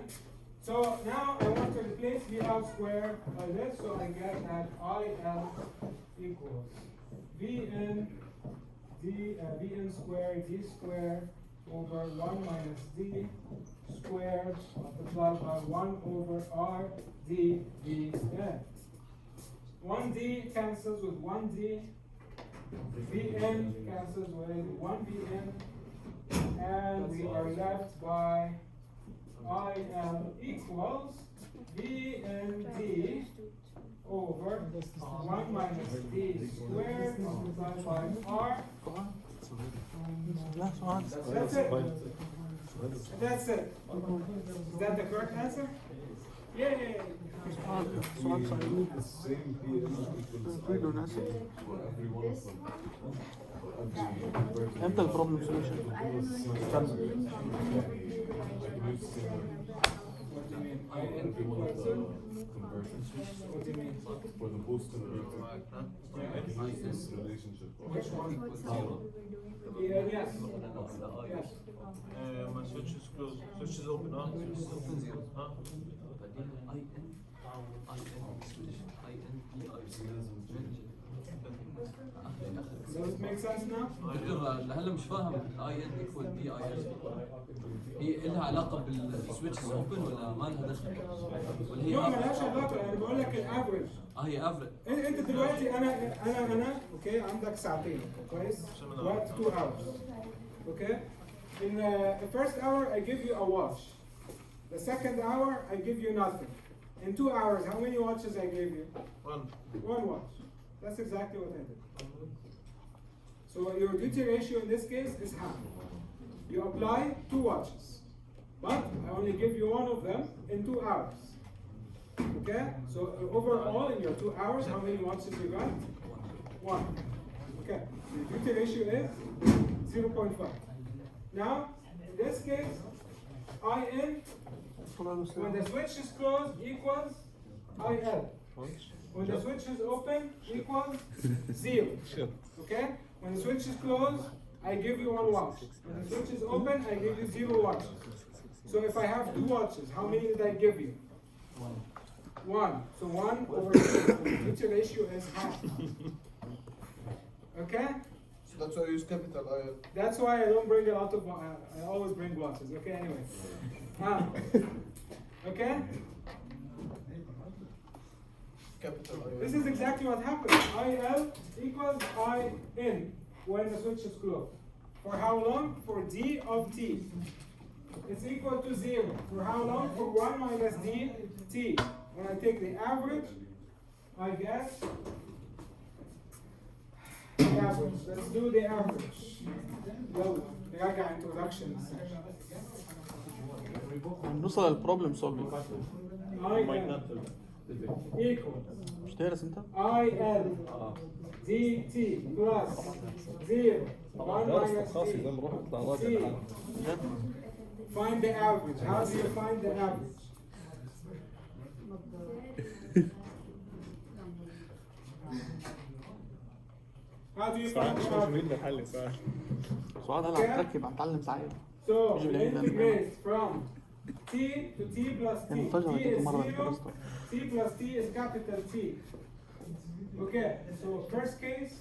Speaker 1: so now I want to replace V out squared by this, so I get that IL equals Vn squared D squared over 1 minus D squared multiplied by 1 over R D Vn. 1D cancels with 1D, Vn cancels with 1 Vn, and we are left by IL equals Vnd over 1 minus D squared multiplied by R. That's it. That's it. Is that the correct answer? Yay!
Speaker 5: We need the same PL equals I for every one of them.
Speaker 10: امتى البروبلم سوليوشن؟
Speaker 5: Every one of the conversions
Speaker 1: What do you mean?
Speaker 5: for the post converter. We use this relationship.
Speaker 1: Which one?
Speaker 7: Zero.
Speaker 1: Yeah, yes. Yes.
Speaker 4: My switch is closed. Switch is open, huh?
Speaker 7: Open zero.
Speaker 4: Huh?
Speaker 1: Does it make sense now?
Speaker 7: هلا مش فاهم اي ان ايكوال دي اي ان هي لها علاقه بالسويتشز اوبن ولا ما لها دخل؟ ولا هي
Speaker 1: لا مالهاش علاقة، أنا بقول لك الأفريج.
Speaker 7: هي افريج.
Speaker 1: أنت دلوقتي أنا أوكي عندك ساعتين كويس؟ وقت 2 hours. Okay? In the first hour I give you a watch. The second hour I give you nothing. In 2 hours, how many watches I gave you? One watch. That's exactly what I did. So your duty ratio in this case is half. You apply 2 watches, but I only give you one of them in 2 hours. Okay? So overall in your 2 hours, how many watches you got? 1. Okay. The duty ratio is 0.5. Now, in this case, IN when the switch is closed equals IL. When the switch is open equals 0. Okay? When the switch is closed, I give you 1 watch. When the switch is open, I give you 0 watches. So if I have 2 watches, how many did I give you? 1. So 1 over 2. The duty ratio is half. Okay?
Speaker 4: So that's why I use capital I.
Speaker 1: That's why I don't bring a lot of. I always bring watches. Okay. Anyway. Okay.
Speaker 4: Capital I.
Speaker 1: This is exactly what happens. IL equals IN when the switch is closed. For how long? For D of T. It's equal to 0. For how long? For 1 minus D T. When I take the average, I get the average. Let's do the average. Well, راجع introduction section.
Speaker 10: نوصل للبروبلم سولفينج
Speaker 1: IL equals
Speaker 10: مش دارس انت؟
Speaker 1: IL dt plus 0 1 minus
Speaker 5: خلاص إذا بنروح نطلع راجع
Speaker 1: t.
Speaker 5: الحالة.
Speaker 1: Find the average. How do you find the average? How do you find the average?
Speaker 10: سؤال هلا هتركب هتعلم ساعات
Speaker 1: So
Speaker 10: يجي
Speaker 1: we
Speaker 10: بالعيد لما
Speaker 1: integrate from t to t plus t.
Speaker 10: يعني فجأة
Speaker 1: T
Speaker 10: اديته
Speaker 1: is
Speaker 10: مرة
Speaker 1: 0,
Speaker 10: بالدراسة
Speaker 1: t plus t is capital T. Okay, so first case,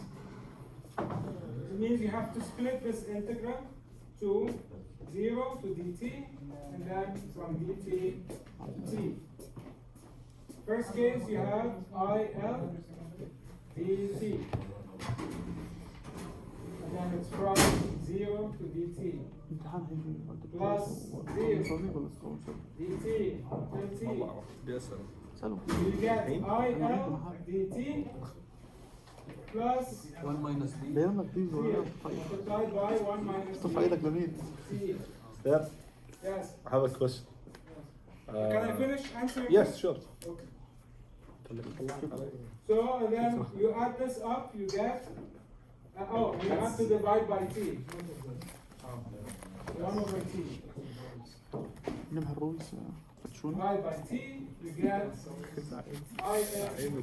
Speaker 1: it means you have to split this integral to 0 to dt, and then from dt to t. First case, you have IL dt. And then it's from 0 to dt.
Speaker 10: امتحان هيجي
Speaker 1: Plus zero.
Speaker 10: سولفينج ولا سولفينج؟
Speaker 1: dt till t.
Speaker 5: بيسأل.
Speaker 10: سألوا
Speaker 1: You get IL dt plus
Speaker 7: 1 minus d.
Speaker 10: بينما كتير
Speaker 1: here multiplied by 1 minus
Speaker 10: طب ايدك جميل
Speaker 1: t.
Speaker 5: Yeah,
Speaker 1: Yes.
Speaker 5: I have a question.
Speaker 1: Can I finish answering?
Speaker 5: Yes,
Speaker 1: this?
Speaker 5: sure.
Speaker 1: Okay. So and then you add this up, you get. You have to divide by t. 1 over t.
Speaker 10: نمها الرويس فتشون
Speaker 1: Divide by t, you get IL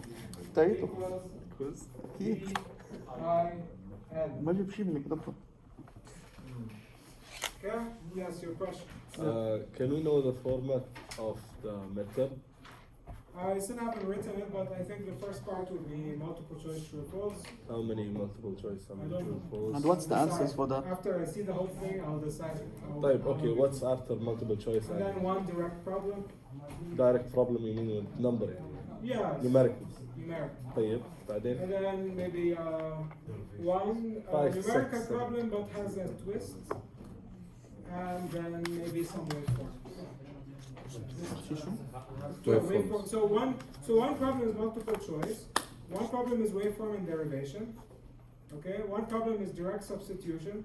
Speaker 10: تعيطوا
Speaker 1: equals
Speaker 10: كيف
Speaker 1: DIL.
Speaker 10: ما جيب شيء من اللي كتبته
Speaker 1: Okay? Yes, your question.
Speaker 5: Can we know the format of the method?
Speaker 1: I still haven't written it, but I think the first part would be multiple choice true or false.
Speaker 5: How many multiple choice? How many
Speaker 1: I don't
Speaker 5: true
Speaker 1: know.
Speaker 5: false?
Speaker 10: And what's the answers for that?
Speaker 1: After I see the whole thing, I'll decide.
Speaker 5: طيب, okay, what's after multiple choice?
Speaker 1: And then one direct problem.
Speaker 5: Direct problem you mean with number
Speaker 1: Yeah.
Speaker 5: numerical.
Speaker 1: Numerical.
Speaker 5: طيب, بعدين?
Speaker 1: And then maybe one
Speaker 5: 5,
Speaker 1: numerical
Speaker 5: 6, 7.
Speaker 1: problem but has a twist. And then maybe some waveforms.
Speaker 5: Waveforms.
Speaker 1: So one problem is multiple choice. One problem is waveform and derivation. Okay. One problem is direct substitution.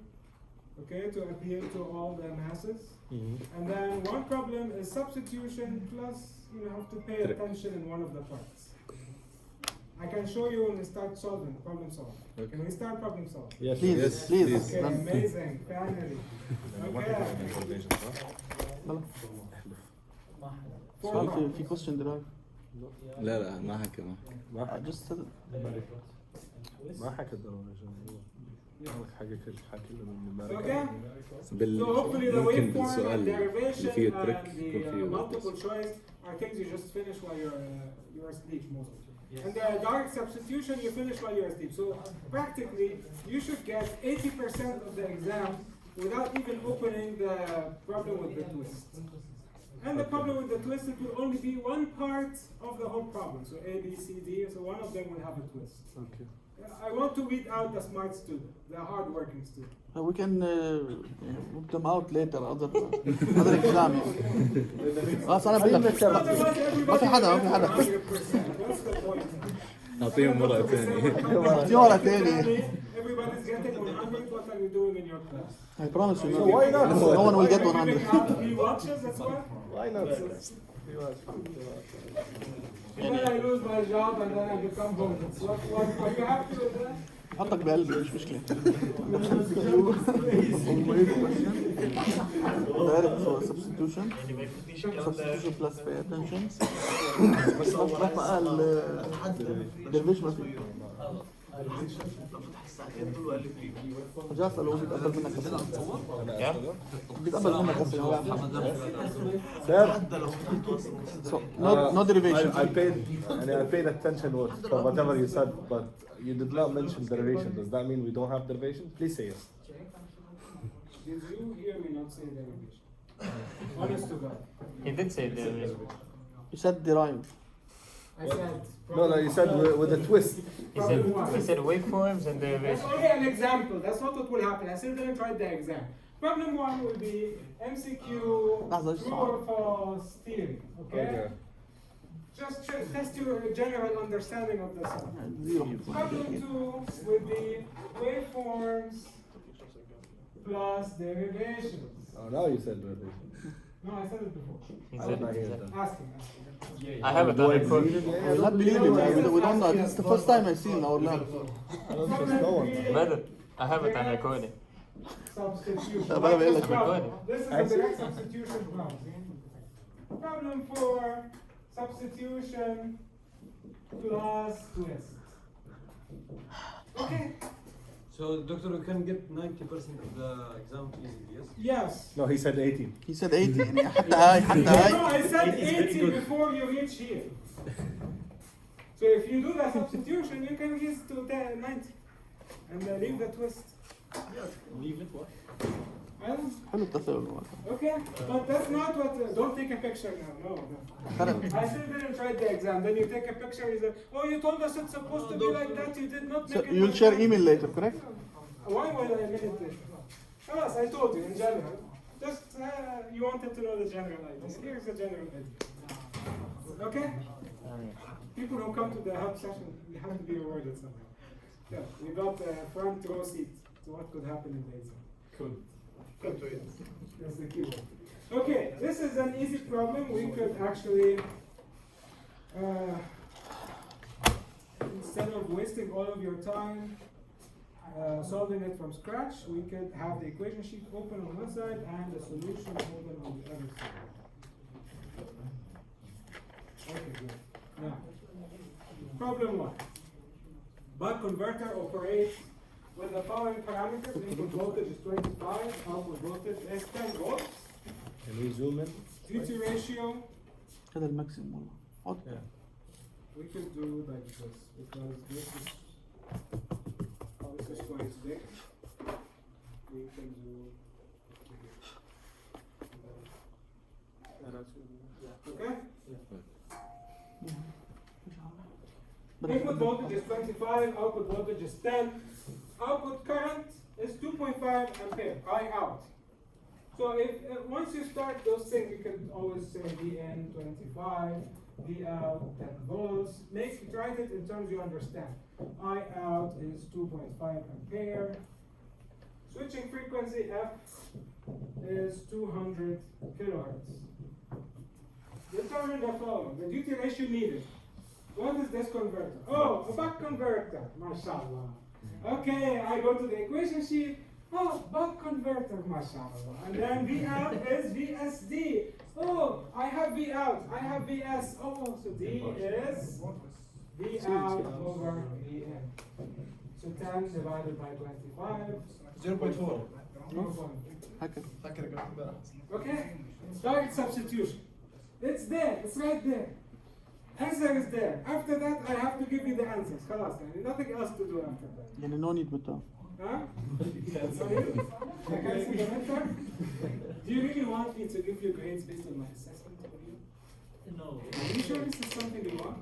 Speaker 1: Okay, to appeal to all the masses.
Speaker 5: Mhm.
Speaker 1: And then one problem is substitution plus you have to pay attention in one of the parts. I can show you when we start solving, problem solving.
Speaker 5: Okay.
Speaker 1: Can we start problem solving?
Speaker 5: Yes,
Speaker 10: Please,
Speaker 5: yes,
Speaker 10: please.
Speaker 1: Okay, amazing, finally. Okay. Four
Speaker 10: سؤال
Speaker 1: problems.
Speaker 10: في question درايف.
Speaker 5: لا لا ما حكى ما
Speaker 10: just said
Speaker 5: ما حكى الدرجة حاجة حكى له
Speaker 1: Okay.
Speaker 5: من
Speaker 1: So hopefully the
Speaker 5: ممكن
Speaker 1: waveform and
Speaker 5: السؤال
Speaker 1: derivation
Speaker 5: اللي فيه
Speaker 1: and
Speaker 5: تريك
Speaker 1: the
Speaker 5: يكون فيه
Speaker 1: multiple choice are things you just finish while you're asleep mostly. And the direct substitution you finish while you're asleep. So practically you should get 80% of the exam without even opening the problem with the twist. And the problem with the twist, it will only be one part of the whole problem. So A, B, C, D, so one of them will have a twist.
Speaker 5: Okay.
Speaker 1: I want to weed out the smart student, the hard-working student.
Speaker 10: we can put them out later other exam يعني. خلاص أنا بقول لك ما في حدا ما في حدا.
Speaker 1: What's the point?
Speaker 5: أعطيهم مرة ثانية.
Speaker 10: في ورقة تاني.
Speaker 1: Everybody's getting 100. What are you doing in your class?
Speaker 10: I promise you.
Speaker 5: why not?
Speaker 10: No one will get
Speaker 1: Are you giving
Speaker 10: 100.
Speaker 1: out free watches as well?
Speaker 5: Why not?
Speaker 1: And then I lose my job and then I become homeless. What are you happy with that?
Speaker 10: حطك بقلبي مش مشكلة. Direct for substitution. Substitution plus pay attention. بس راح بقى الدرفيش ما في. جاء أسأله بيتقبل منك أسئلة. بيتقبل منك أسئلة. So no derivation.
Speaker 5: I paid attention for whatever you said, but you did not mention derivation. Does that mean we don't have derivation? Please say yes.
Speaker 1: Did you hear me not say derivation? Honest to God.
Speaker 3: He did say derivation.
Speaker 10: You said derive.
Speaker 1: I said.
Speaker 5: No, you said with a twist.
Speaker 3: He said waveforms and
Speaker 1: That's
Speaker 3: derivation.
Speaker 1: only an example. That's not what will happen. I still didn't write the exam. Problem 1 will be MCQ true or false theory. Okay? Just test your general understanding of the song. Problem 2 will be waveforms plus derivations.
Speaker 5: Oh, now you said derivation.
Speaker 1: No, I said it before.
Speaker 3: He
Speaker 5: I
Speaker 3: said
Speaker 5: did not hear
Speaker 3: it.
Speaker 5: that.
Speaker 1: Ask him.
Speaker 3: I have it on record.
Speaker 10: I will not believe you. We don't know. This is the first time I see in our lab.
Speaker 5: I don't trust no one.
Speaker 3: Brother, I have it on recording.
Speaker 1: Substitution.
Speaker 10: طب أنا بقول لك
Speaker 1: This is a direct substitution problem. Problem 4, substitution plus twist. Okay.
Speaker 2: So, doctor, you can get 90% of the exam easily, yes?
Speaker 1: Yes.
Speaker 5: No, he said 18.
Speaker 10: He said 80 يعني حتى هاي حتى هاي.
Speaker 1: No, I said 80 before you reach here. So if you do the substitution, you can get to 90 and leave the twist.
Speaker 9: Leave it what?
Speaker 10: حلو التساؤل.
Speaker 1: Okay, but that's not what. Don't take a picture now. No. I still didn't write the exam. Then you take a picture. You say, "Oh, you told us it's supposed to be like that. You did not
Speaker 10: So
Speaker 1: make it."
Speaker 10: you'll
Speaker 1: like
Speaker 10: share
Speaker 1: that."
Speaker 10: email later, correct?
Speaker 1: Why would I make it later? Yes, I told you in general. Just you wanted to know the general idea. Here's the general idea. Okay. People who come to the help session, you have to be rewarded somehow. Yeah, we got a front row seat to what could happen in the exam.
Speaker 9: Cool.
Speaker 1: That's the key word. Okay, this is an easy problem. We could actually, instead of wasting all of your time solving it from scratch, we could have the equation sheet open on one side and the solution open on the other side. Okay, good. Now, problem 1. Buck converter operates with the following parameters. Input voltage is 25, output voltage is 10 volts.
Speaker 5: Can we zoom in?
Speaker 1: Duty ratio,
Speaker 10: هذا الماكسيمم والله. حط.
Speaker 1: we could do like this because this is quite big. We can do okay? Input voltage is 25, output voltage is 10. Output current is 2.5 ampere, I out. So if once you start those things, you can always say VN 25, V out 10 volts. Write it in terms you understand. I out is 2.5 ampere. Switching frequency F is 200 kilohertz. determine the following. The duty ratio needed. What is this converter? Oh, a buck converter. MashaAllah. Okay, I go to the equation sheet. Oh, buck converter, mashallah. And then V out is VSD. Oh, I have V out, I have VS. Oh, so D is V out over Vn. So 10 divided by 25.
Speaker 4: 0.4.
Speaker 1: 0.4.
Speaker 10: هكذا.
Speaker 1: Okay? Direct substitution. It's there, it's right there. Answer is there. After that, I have to give you the answers. خلاص, يعني nothing else to do after that.
Speaker 10: يعني no need midterm.
Speaker 1: Huh? Sorry? I can't see the midterm? Do you really want me to give you grades based on my assessment of you?
Speaker 9: No.
Speaker 1: Are you sure this is something you want?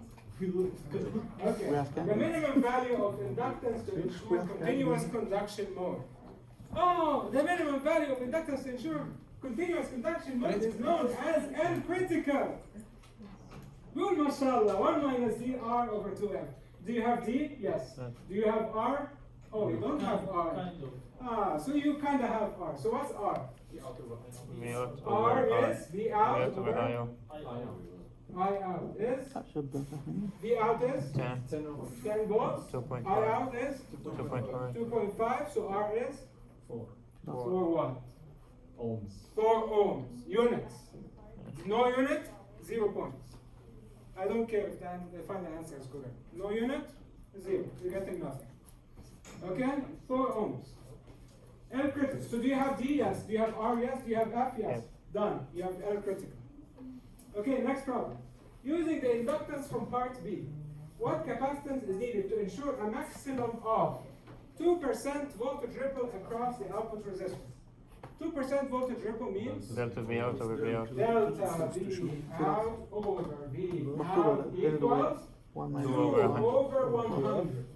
Speaker 1: Okay.
Speaker 10: We have
Speaker 1: The
Speaker 10: can.
Speaker 1: minimum value of inductance to ensure continuous conduction mode. Oh, the minimum value of inductance to ensure continuous conduction mode is known as N critical. Good, mashallah. 1 minus dr over 2f. Do you have d? Yes. Do you have r? Oh, you don't have r.
Speaker 9: Kind of.
Speaker 1: Ah, so you kind of have r. So what's r?
Speaker 3: V out
Speaker 1: R
Speaker 3: over
Speaker 1: is V
Speaker 3: V
Speaker 1: out
Speaker 3: out over I
Speaker 1: over
Speaker 3: out.
Speaker 1: I out is
Speaker 10: شبه فهمي.
Speaker 1: V out is
Speaker 3: 10.
Speaker 1: 10 volts.
Speaker 3: 2.5.
Speaker 1: I out is
Speaker 3: 2.5.
Speaker 1: 2.5. So R is
Speaker 9: 4
Speaker 1: 4 what?
Speaker 9: ohms.
Speaker 1: 4 ohms. Units. No unit, 0 points. I don't care if the final answer is correct. No unit, 0. You're getting nothing. Okay? 4 ohms. L critical. So do you have D? Yes. Do you have R? Yes. Do you have F? Yes.
Speaker 3: Yes.
Speaker 1: Done. You have L critical. Okay, next problem. Using the inductance from part B, what capacitance is needed to ensure a maximum of 2% voltage ripple across the output resistance? 2% voltage ripple means
Speaker 3: Delta V out over V out.
Speaker 1: delta V out over V
Speaker 10: مكتوبة
Speaker 1: out
Speaker 10: بين
Speaker 1: equals
Speaker 10: 1
Speaker 1: 2
Speaker 10: minus
Speaker 1: over 100.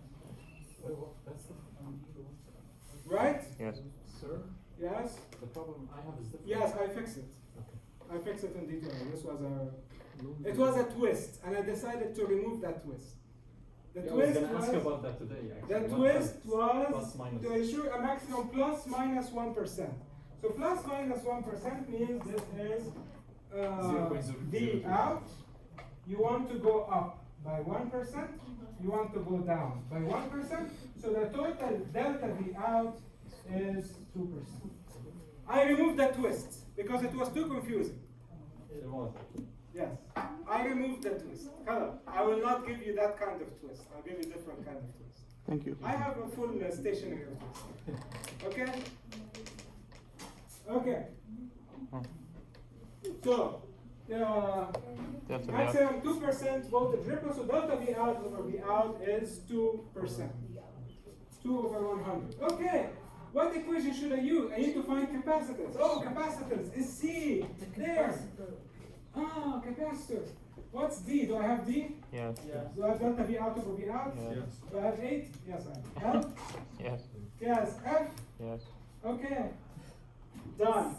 Speaker 1: Right?
Speaker 3: Yes.
Speaker 9: Sir,
Speaker 1: Yes?
Speaker 9: the problem I have is different.
Speaker 1: Yes, I fixed it. I fixed it in detail. It was a twist, and I decided to remove that twist. The
Speaker 9: Yeah, I was
Speaker 1: twist
Speaker 9: gonna ask you
Speaker 1: was,
Speaker 9: about that today,
Speaker 1: the
Speaker 9: actually.
Speaker 1: twist
Speaker 9: Plus
Speaker 1: was
Speaker 9: minus.
Speaker 1: to ensure a maximum plus minus 1%. So plus minus 1% means this is V out. You want to go up by 1%. You want to go down by 1%. So the total delta V out is 2%. I removed that twist because it was too confusing.
Speaker 9: It was.
Speaker 1: Yes, I removed the twist. Hello, I will not give you that kind of twist. I'll give you different kind of twist.
Speaker 10: Thank you.
Speaker 1: I have a full stationary twist. Okay? Okay. So,
Speaker 3: Delta V out.
Speaker 1: maximum 2% voltage ripple, so delta V out over V out is 2%. 2 over 100. Okay, what equation should I use? I need to find capacitance. Oh, capacitance is C. There. Ah, capacitor. What's D? Do I have D?
Speaker 3: Yes.
Speaker 1: Do I have delta V out over V out?
Speaker 3: Yes.
Speaker 1: Do I have 8? Yes, I have. L?
Speaker 3: Yes.
Speaker 1: Yes. F?
Speaker 3: Yes.
Speaker 1: Okay. Done.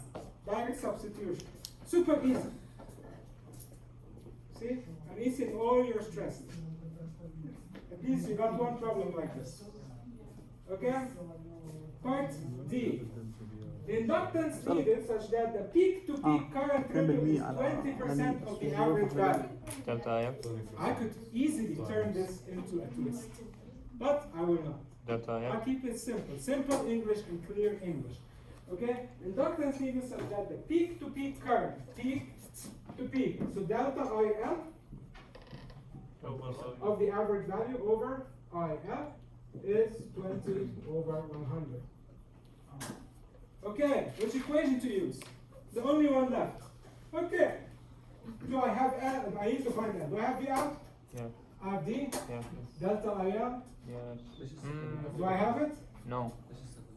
Speaker 1: Direct substitution. Super easy. See? I'm easing all your stress. At least you got one problem like this. Okay? Part D. The inductance needed such that the peak-to-peak current ripple is 20% of the average value.
Speaker 3: Delta I out.
Speaker 1: I could easily turn this into a twist, but I will not.
Speaker 3: Delta I
Speaker 1: I'll
Speaker 3: out.
Speaker 1: keep it simple. Simple English and clear English. Okay? Inductance needed such that the peak-to-peak current, peak-to-peak, so delta IL of the average value over IL is 20 over 100. Okay, which equation to use? The only one left. Okay. Do I have L? I need to find L. Do I have V out?
Speaker 3: Yeah.
Speaker 1: I have D?
Speaker 3: Yeah.
Speaker 1: Delta IL?
Speaker 3: Yes.
Speaker 1: Do I have it?
Speaker 3: No.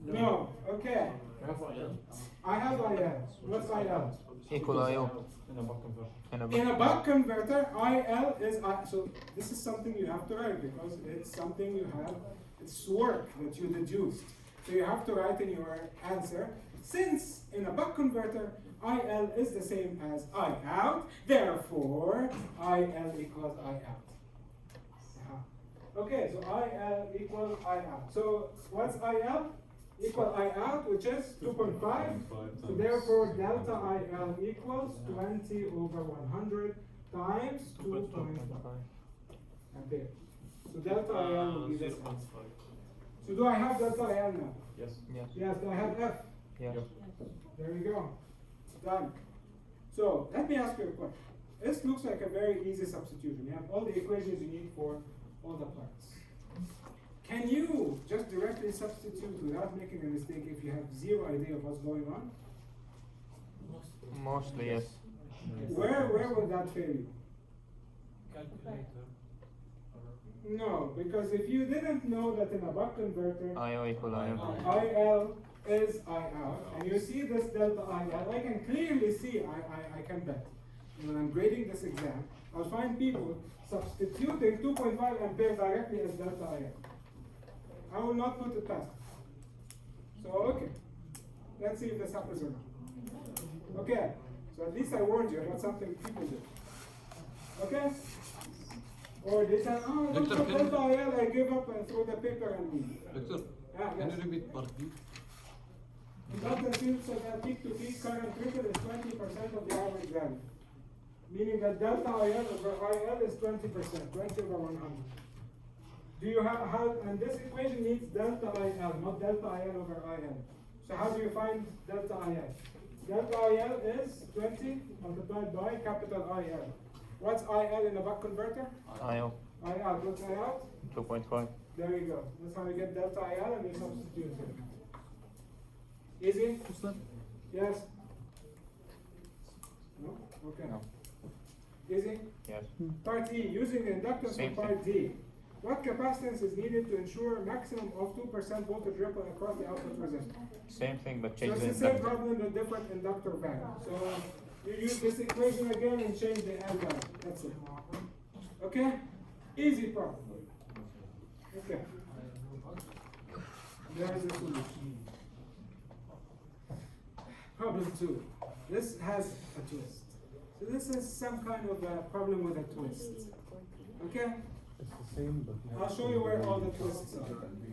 Speaker 1: No. Okay.
Speaker 9: You have IL
Speaker 1: I have IL. What's IL?
Speaker 3: Equal IO.
Speaker 9: in a buck converter.
Speaker 1: In a buck converter, IL is so this is something you have to write because it's something you have. It's work that you deduced. So you have to write in your answer. Since in a buck converter, IL is the same as I out, therefore IL equals I out. Okay, so IL equals I out. So what's IL? equal I out, which is 2.5. So therefore, delta IL equals 20 over 100 times 2.5 ampere. So delta IL will be this.
Speaker 4: 0.5.
Speaker 1: So do I have delta IL now?
Speaker 9: Yes.
Speaker 3: Yes.
Speaker 1: Yes, do I have F?
Speaker 3: Yes.
Speaker 1: There you go. Done. So let me ask you a question. This looks like a very easy substitution. You have all the equations you need for all the parts. Can you just directly substitute without making a mistake if you have zero idea of what's going on?
Speaker 3: Mostly yes.
Speaker 1: Where would that fail you?
Speaker 9: Calculator.
Speaker 1: No, because if you didn't know that in a buck converter,
Speaker 3: IO equal IM.
Speaker 1: IL is I out, and you see this delta IL, I can clearly see, I can bet. When I'm grading this exam, I'll find people substituting 2.5 ampere directly as delta IL. I will not put it past. So, okay. Let's see if this happens or not. Okay. So at least I warned you about something people do. Okay? Or they say, oh, look
Speaker 7: Doctor,
Speaker 1: at
Speaker 7: can-
Speaker 1: delta IL, I give up and throw the paper and leave.
Speaker 7: Doctor,
Speaker 1: Ah,
Speaker 7: can
Speaker 1: yes.
Speaker 7: you repeat part B?
Speaker 1: Inductance field so that peak-to-peak current trickle is 20% of the average value. Meaning that delta IL over IL is 20%, 20 over 100. Do you have how? And this equation needs delta IL, not delta IL over IL. So how do you find delta IL? Delta IL is 20 multiplied by capital IL. What's IL in a buck converter?
Speaker 3: IO
Speaker 1: I out. What's I out?
Speaker 3: 2.5.
Speaker 1: There you go. That's how you get delta IL and you substitute it. Easy? Yes? No? Okay.
Speaker 3: No.
Speaker 1: Easy?
Speaker 3: Yes.
Speaker 1: Part E, using the inductance
Speaker 3: Same
Speaker 1: of part D. What capacitance is needed to ensure a maximum of 2% voltage ripple across the output resistor?
Speaker 3: Same thing but
Speaker 1: So
Speaker 3: change
Speaker 1: it's
Speaker 3: the
Speaker 1: the same
Speaker 3: inductor.
Speaker 1: problem with different inductor value. So you use this equation again and change the L value. That's it. Okay? Easy problem. Okay. There is a solution. Problem 2. This has a twist. So this is some kind of a problem with a twist. Okay?
Speaker 5: It's the same, but
Speaker 1: I'll show you where all the twists are.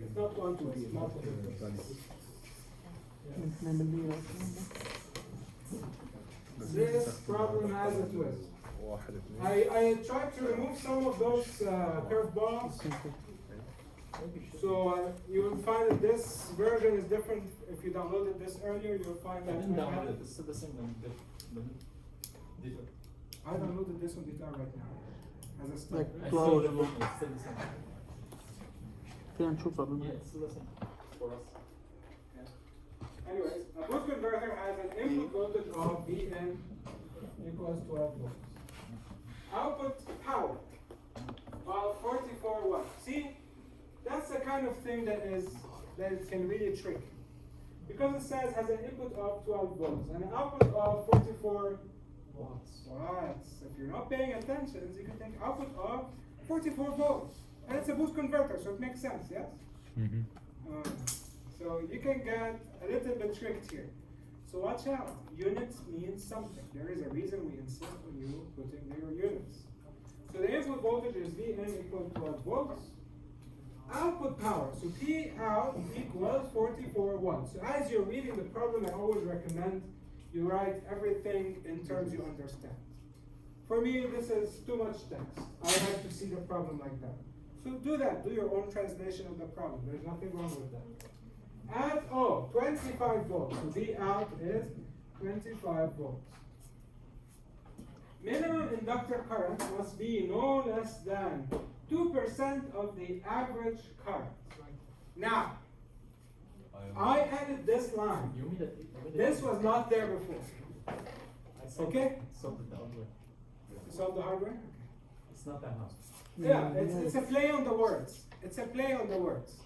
Speaker 1: It's not one twist, multiple twists. This problem has a twist. I tried to remove some of those curveballs. So you will find that this version is different. If you downloaded this earlier, you'll find
Speaker 9: I
Speaker 1: that
Speaker 9: didn't
Speaker 1: I
Speaker 9: download
Speaker 1: have-
Speaker 9: it. It's still the same one.
Speaker 1: I downloaded this on guitar right now as a start.
Speaker 10: Like
Speaker 9: I
Speaker 10: Cloud.
Speaker 9: saw the book. It's still the same.
Speaker 10: فينا نشوفها
Speaker 9: Yeah, it's still the same for us.
Speaker 1: Anyways, a boost converter has an input voltage of Vn equals 12 volts. Output power of 44 watts. See, that's the kind of thing that it can really trick. Because it says has an input of 12 volts and an output of 44 watts. If you're not paying attention, you can think output of 44 volts. And it's a boost converter, so it makes sense, yes? So you can get a little bit tricked here. So watch out. Units means something. There is a reason we insist on you putting your units. So the input voltage is Vn equals 12 volts. Output power. So P out equals 44 watts. So as you're reading the problem, I always recommend you write everything in terms you understand. For me, this is too much text. I like to see the problem like that. So do that. Do your own translation of the problem. There's nothing wrong with that. At 25 volts. So V out is 25 volts. Minimum inductor current must be no less than 2% of the average current. Now, I added this line.
Speaker 9: You mean that?
Speaker 1: This was not there before.
Speaker 9: I solved
Speaker 1: Okay?
Speaker 9: it. Solved it the hard way.
Speaker 1: Solve the hardware?
Speaker 9: It's not that hard.
Speaker 1: Yeah, it's a play on the words. It's a play on the words.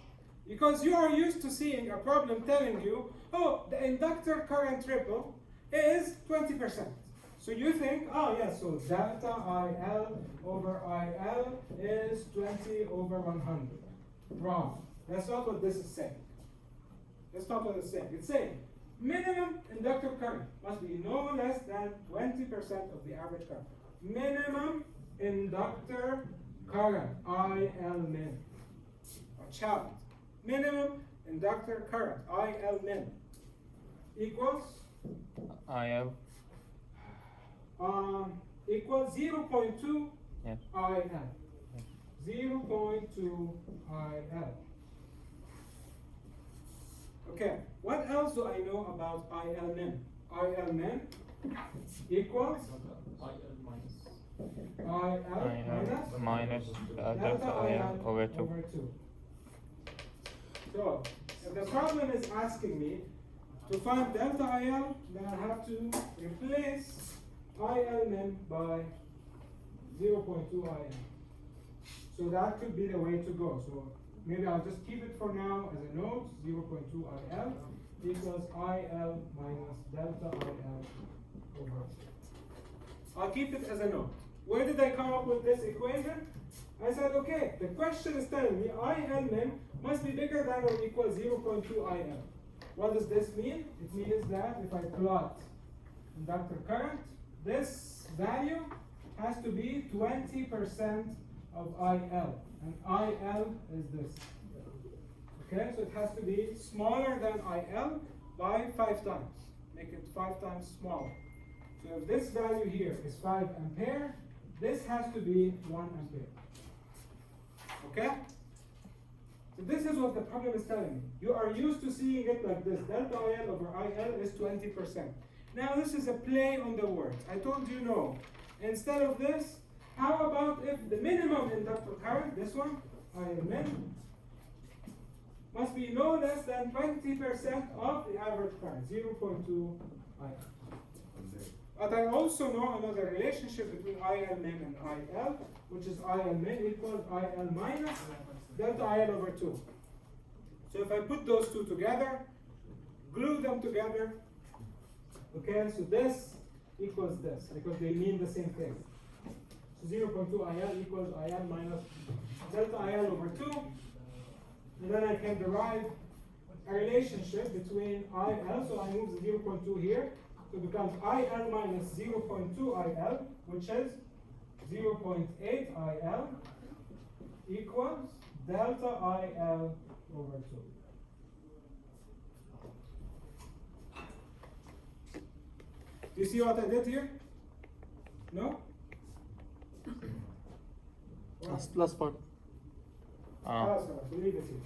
Speaker 1: Because you are used to seeing a problem telling you, oh, the inductor current ripple is 20%. So you think, oh yeah, so delta IL over IL is 20 over 100. Wrong. That's not what this is saying. That's not what it's saying. It's saying minimum inductor current must be no less than 20% of the average current. Minimum inductor current, IL min. Watch out. Minimum inductor current, IL min, equals
Speaker 3: IL.
Speaker 1: equals 0.2
Speaker 3: Yes.
Speaker 1: IL. 0.2 IL. Okay, what else do I know about IL min? IL min equals
Speaker 9: IL minus.
Speaker 1: IL minus
Speaker 3: Minus delta
Speaker 1: delta
Speaker 3: IL over 2.
Speaker 1: over 2. So, if the problem is asking me to find delta IL, then I have to replace IL min by 0.2 IL. So that could be the way to go. So maybe I'll just keep it for now as a note, 0.2 IL equals IL minus delta IL over 2. I'll keep it as a note. Where did I come up with this equation? I said, okay, the question is telling me IL min must be bigger than or equal 0.2 IL. What does this mean? It means that if I plot inductor current, this value has to be 20% of IL, and IL is this. Okay, so it has to be smaller than IL by 5 times. Make it 5 times smaller. So if this value here is 5 ampere, this has to be 1 ampere. Okay? So this is what the problem is telling me. You are used to seeing it like this. Delta IL over IL is 20%. Now this is a play on the words. I told you no. Instead of this, how about if the minimum inductor current, this one, IL min, must be no less than 20% of the average current, 0.2 IL. But I also know another relationship between IL min and IL, which is IL min equals IL minus delta IL over 2. So if I put those two together, glue them together, okay, so this equals this, because they mean the same thing. So 0.2 IL equals IL minus delta IL over 2. And then I can derive a relationship between IL, so I move the 0.2 here, so it becomes IL minus 0.2 IL, which is 0.8 IL equals delta IL over 2. Do you see what I did here? No?
Speaker 10: Last part.
Speaker 1: So leave it here.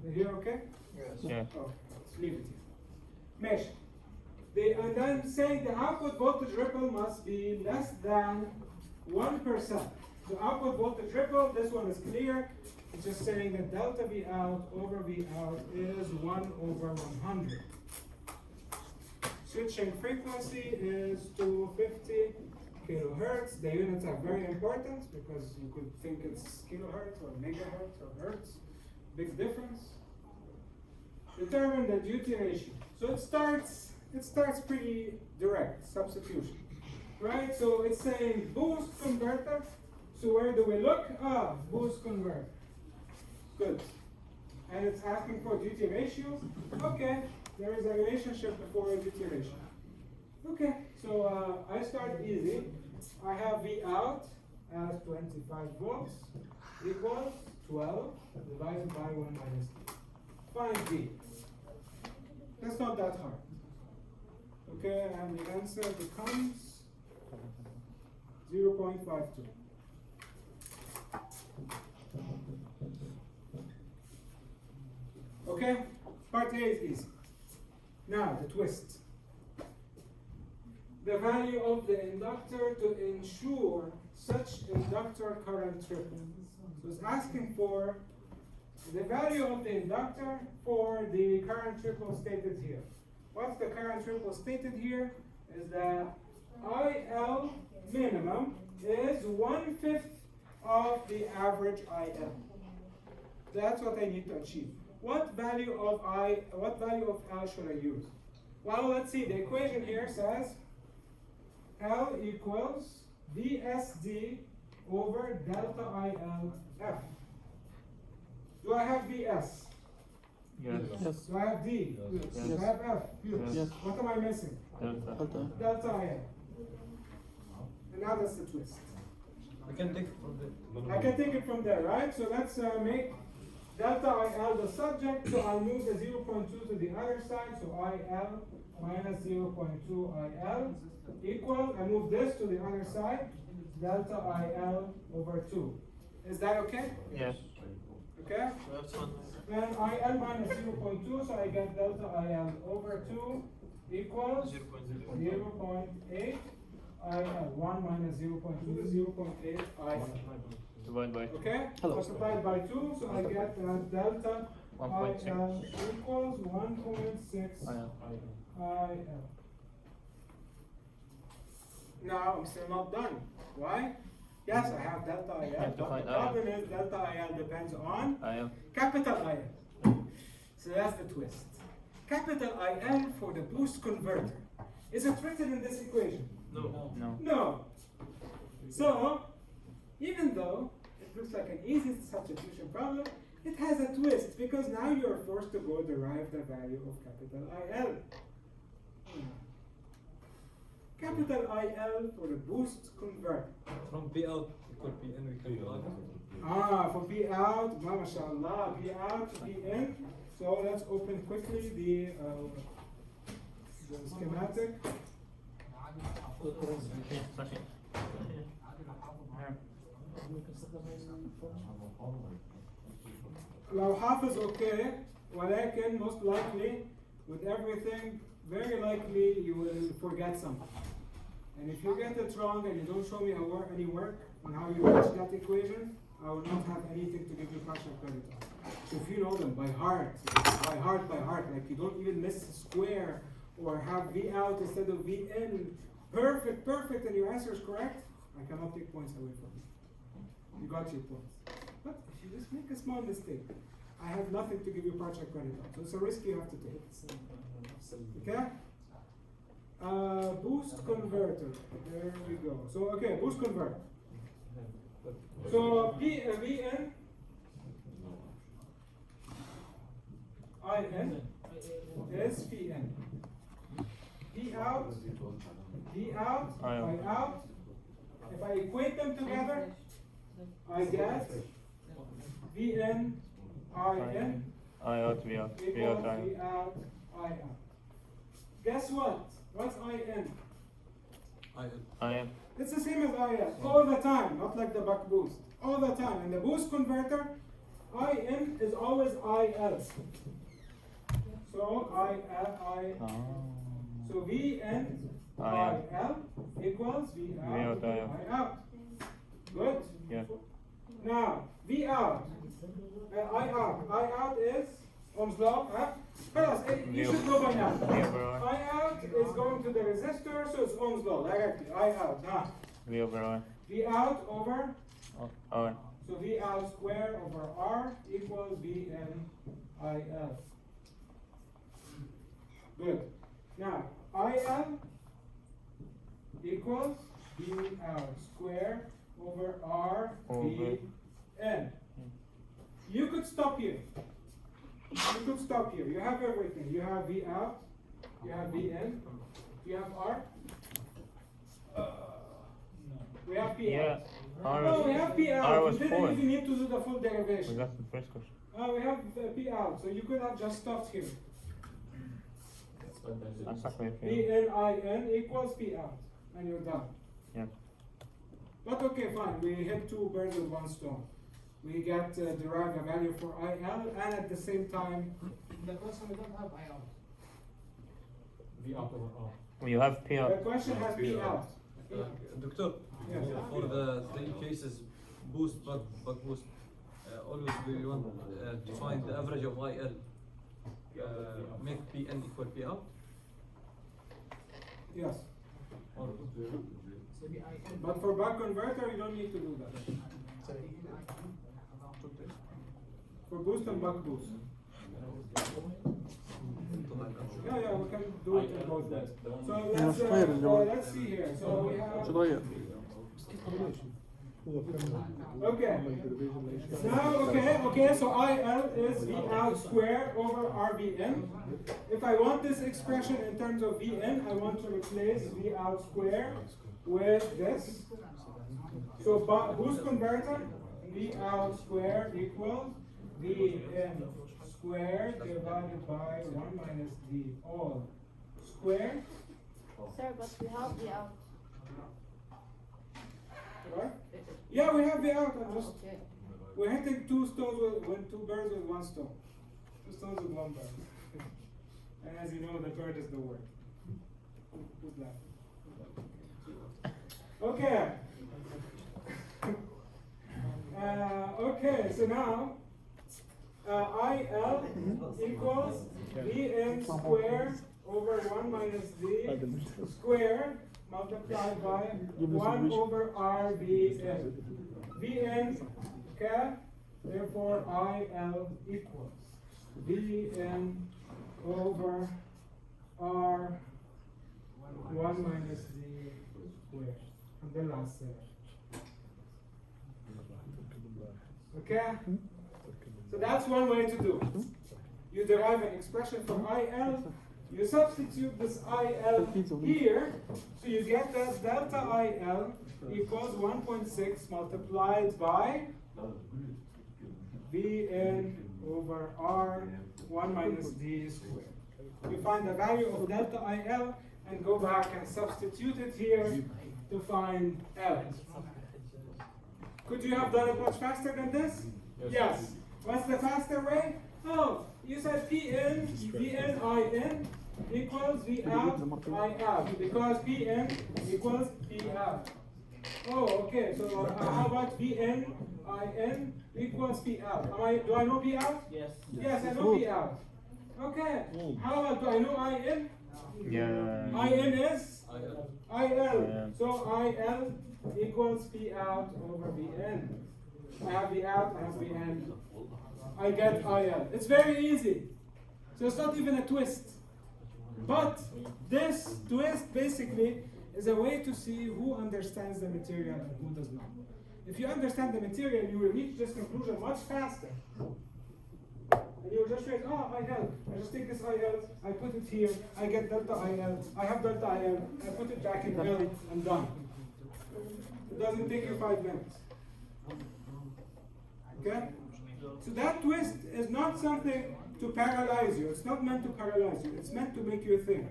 Speaker 1: You here okay?
Speaker 4: Yes.
Speaker 3: Yeah.
Speaker 1: Okay, let's leave it here. Mesh. And then saying the output voltage ripple must be less than 1%. The output voltage ripple, this one is clear. It's just saying that delta V out over V out is 1 over 100. Switching frequency is 250 kilohertz. The units are very important because you could think it's kilohertz or megahertz or hertz. Big difference. Determine the duty ratio. So it starts pretty direct, substitution. Right? So it's saying boost converter. So where do we look? Boost converter. Good. And it's asking for duty ratio. Okay, there is a relationship before a duty ratio. Okay, so I start easy. I have V out as 25 volts equals 12 divided by 1 minus 3. Find V. That's not that hard. Okay, and the answer becomes 0.52. Okay, part A is easy. Now, the twist. The value of the inductor to ensure such inductor current ripple. So it's asking for the value of the inductor for the current ripple stated here. What's the current ripple stated here? Is that IL minimum is 1/5 of the average IL. That's what I need to achieve. What value of L should I use? Well, let's see. The equation here says L equals VSD over delta IL F. Do I have VS?
Speaker 3: Yes.
Speaker 10: Yes.
Speaker 1: Do I have D?
Speaker 10: Yes.
Speaker 1: Do I have F?
Speaker 10: Yes.
Speaker 1: What am I missing?
Speaker 3: Delta.
Speaker 1: Delta IL. And now that's the twist.
Speaker 2: We can take it from there.
Speaker 1: I can take it from there, right? So let's make delta IL the subject, so I'll move the 0.2 to the other side, so IL minus 0.2 IL equals, I move this to the other side, delta IL over 2. Is that okay?
Speaker 3: Yes.
Speaker 1: Okay? Then IL minus 0.2, so I get delta IL over 2 equals 0.8 IL. 1 minus 0.2 is 0.8 IL.
Speaker 3: Divide by 2.
Speaker 1: Okay?
Speaker 10: Hello.
Speaker 1: Multiplied by 2, so I get delta
Speaker 3: 1.6.
Speaker 1: IL equals 1.6 IL. Now I'm still not done. Why? Yes, I have delta IL,
Speaker 3: have to
Speaker 1: but
Speaker 3: find
Speaker 1: the problem is delta IL depends on
Speaker 3: IL.
Speaker 1: capital IL. So that's the twist. Capital IL for the boost converter. Is it written in this equation?
Speaker 4: No.
Speaker 3: No.
Speaker 1: No. So, even though it looks like an easy substitution problem, it has a twist because now you're forced to go derive the value of capital IL. Capital IL for the boost converter.
Speaker 2: From P out equal P in, we can plug.
Speaker 1: For P out, mashallah, P out, P in. So let's open quickly the schematic. لو حافظ okay, ولكن most likely with everything, very likely you will forget something. And if you get it wrong and you don't show me any work on how you reach that equation, I will not have anything to give you partial credit on. So if you know them by heart, like you don't even miss a square or have V out instead of V in, perfect, and your answer is correct, I cannot take points away from you. You got your points. But if you just make a small mistake, I have nothing to give you partial credit on. So it's a risk you have to take. Okay? Boost converter. There we go. So okay, boost converter. So Vn, In is Pn. P out, I out. If I equate them together, I get Vn, In
Speaker 3: I out, V out, V
Speaker 1: equals
Speaker 3: out,
Speaker 1: V out, I out. Guess what? What's In?
Speaker 3: I am.
Speaker 1: It's the same as IL all the time, not like the buck boost. All the time. In the boost converter, IN is always IL. So so Vn IL equals V out, I out. Good?
Speaker 3: Yeah.
Speaker 1: Now, V out, I out is Ohm's law. You should know by now. I out is going to the resistor, so it's Ohm's law directly. I out.
Speaker 3: V over R.
Speaker 1: V out over
Speaker 3: R.
Speaker 1: So V out square over R equals Vn IL. Good. Now, IL equals V out square over R Vn. You could stop here. You have everything. You have V out, you have Vn, you have R. We have P out.
Speaker 3: Yeah.
Speaker 1: We have P out.
Speaker 3: R was
Speaker 1: You didn't
Speaker 3: 4.
Speaker 1: even need to do the full derivation.
Speaker 3: We got the first question.
Speaker 1: We have P out, so you could have just stopped here.
Speaker 3: That's not my
Speaker 1: Vn equals P out, and you're done.
Speaker 3: Yeah.
Speaker 1: But okay, fine. We hit two birds with one stone. We get derive a value for IL, and at the same time,
Speaker 9: The question we don't have IL. V out over R.
Speaker 3: You have P
Speaker 1: the
Speaker 3: out.
Speaker 1: question has P out.
Speaker 2: Doctor,
Speaker 1: Yes.
Speaker 2: for the three cases, boost, buck boost, always we want to find the average of IL. Make Pn equal P out.
Speaker 1: Yes. But for buck converter, you don't need to do that. For boost and buck boost. Yeah, we can do it in both ways. So let's see here. So we have.
Speaker 10: شو
Speaker 1: Okay. Now, okay, so IL is V out square over RVN. If I want this expression in terms of Vn, I want to replace V out square with this. So boost converter, V out square equals Vn squared divided by 1 minus d all squared.
Speaker 6: Sir, but we have the out.
Speaker 1: Right? Yeah, we have the out. I'm just
Speaker 6: Okay.
Speaker 1: we're hitting two birds with one stone. Two stones with one bird. And as you know, the bird is the word. Who's laughing? Okay. Okay, so now IL equals Vn squared over 1 minus d squared multiplied by 1 over R Vn. Vn, okay? Therefore IL equals Vn over R 1 minus d squared. And the last cell. Okay? So that's one way to do it. You derive an expression from IL, you substitute this IL here, so you get that delta IL equals 1.6 multiplied by Vn over R 1 minus d squared. You find the value of delta IL and go back and substitute it here to find L. Could you have done it much faster than this? Yes. What's the faster way? Oh, you said Pn, Vn, In equals V out, I out, because Pn equals P out. Oh, okay, so how about Vn, In equals P out? Do I know P out? Yes. Yes, I know P out. Okay, how about, do I know In?
Speaker 3: Yeah.
Speaker 1: In is? IL. So IL equals P out over Vn. I have V out, I have Vn. I get IL. It's very easy. So it's not even a twist. But this twist basically is a way to see who understands the material and who does not. If you understand the material, you will reach this conclusion much faster. And you'll just write, oh, IL. I just take this IL, I put it here, I get delta IL, I have delta IL, I put it back in L, I'm done. It doesn't take you 5 minutes. Okay? So that twist is not something to paralyze you. It's not meant to paralyze you. It's meant to make you think.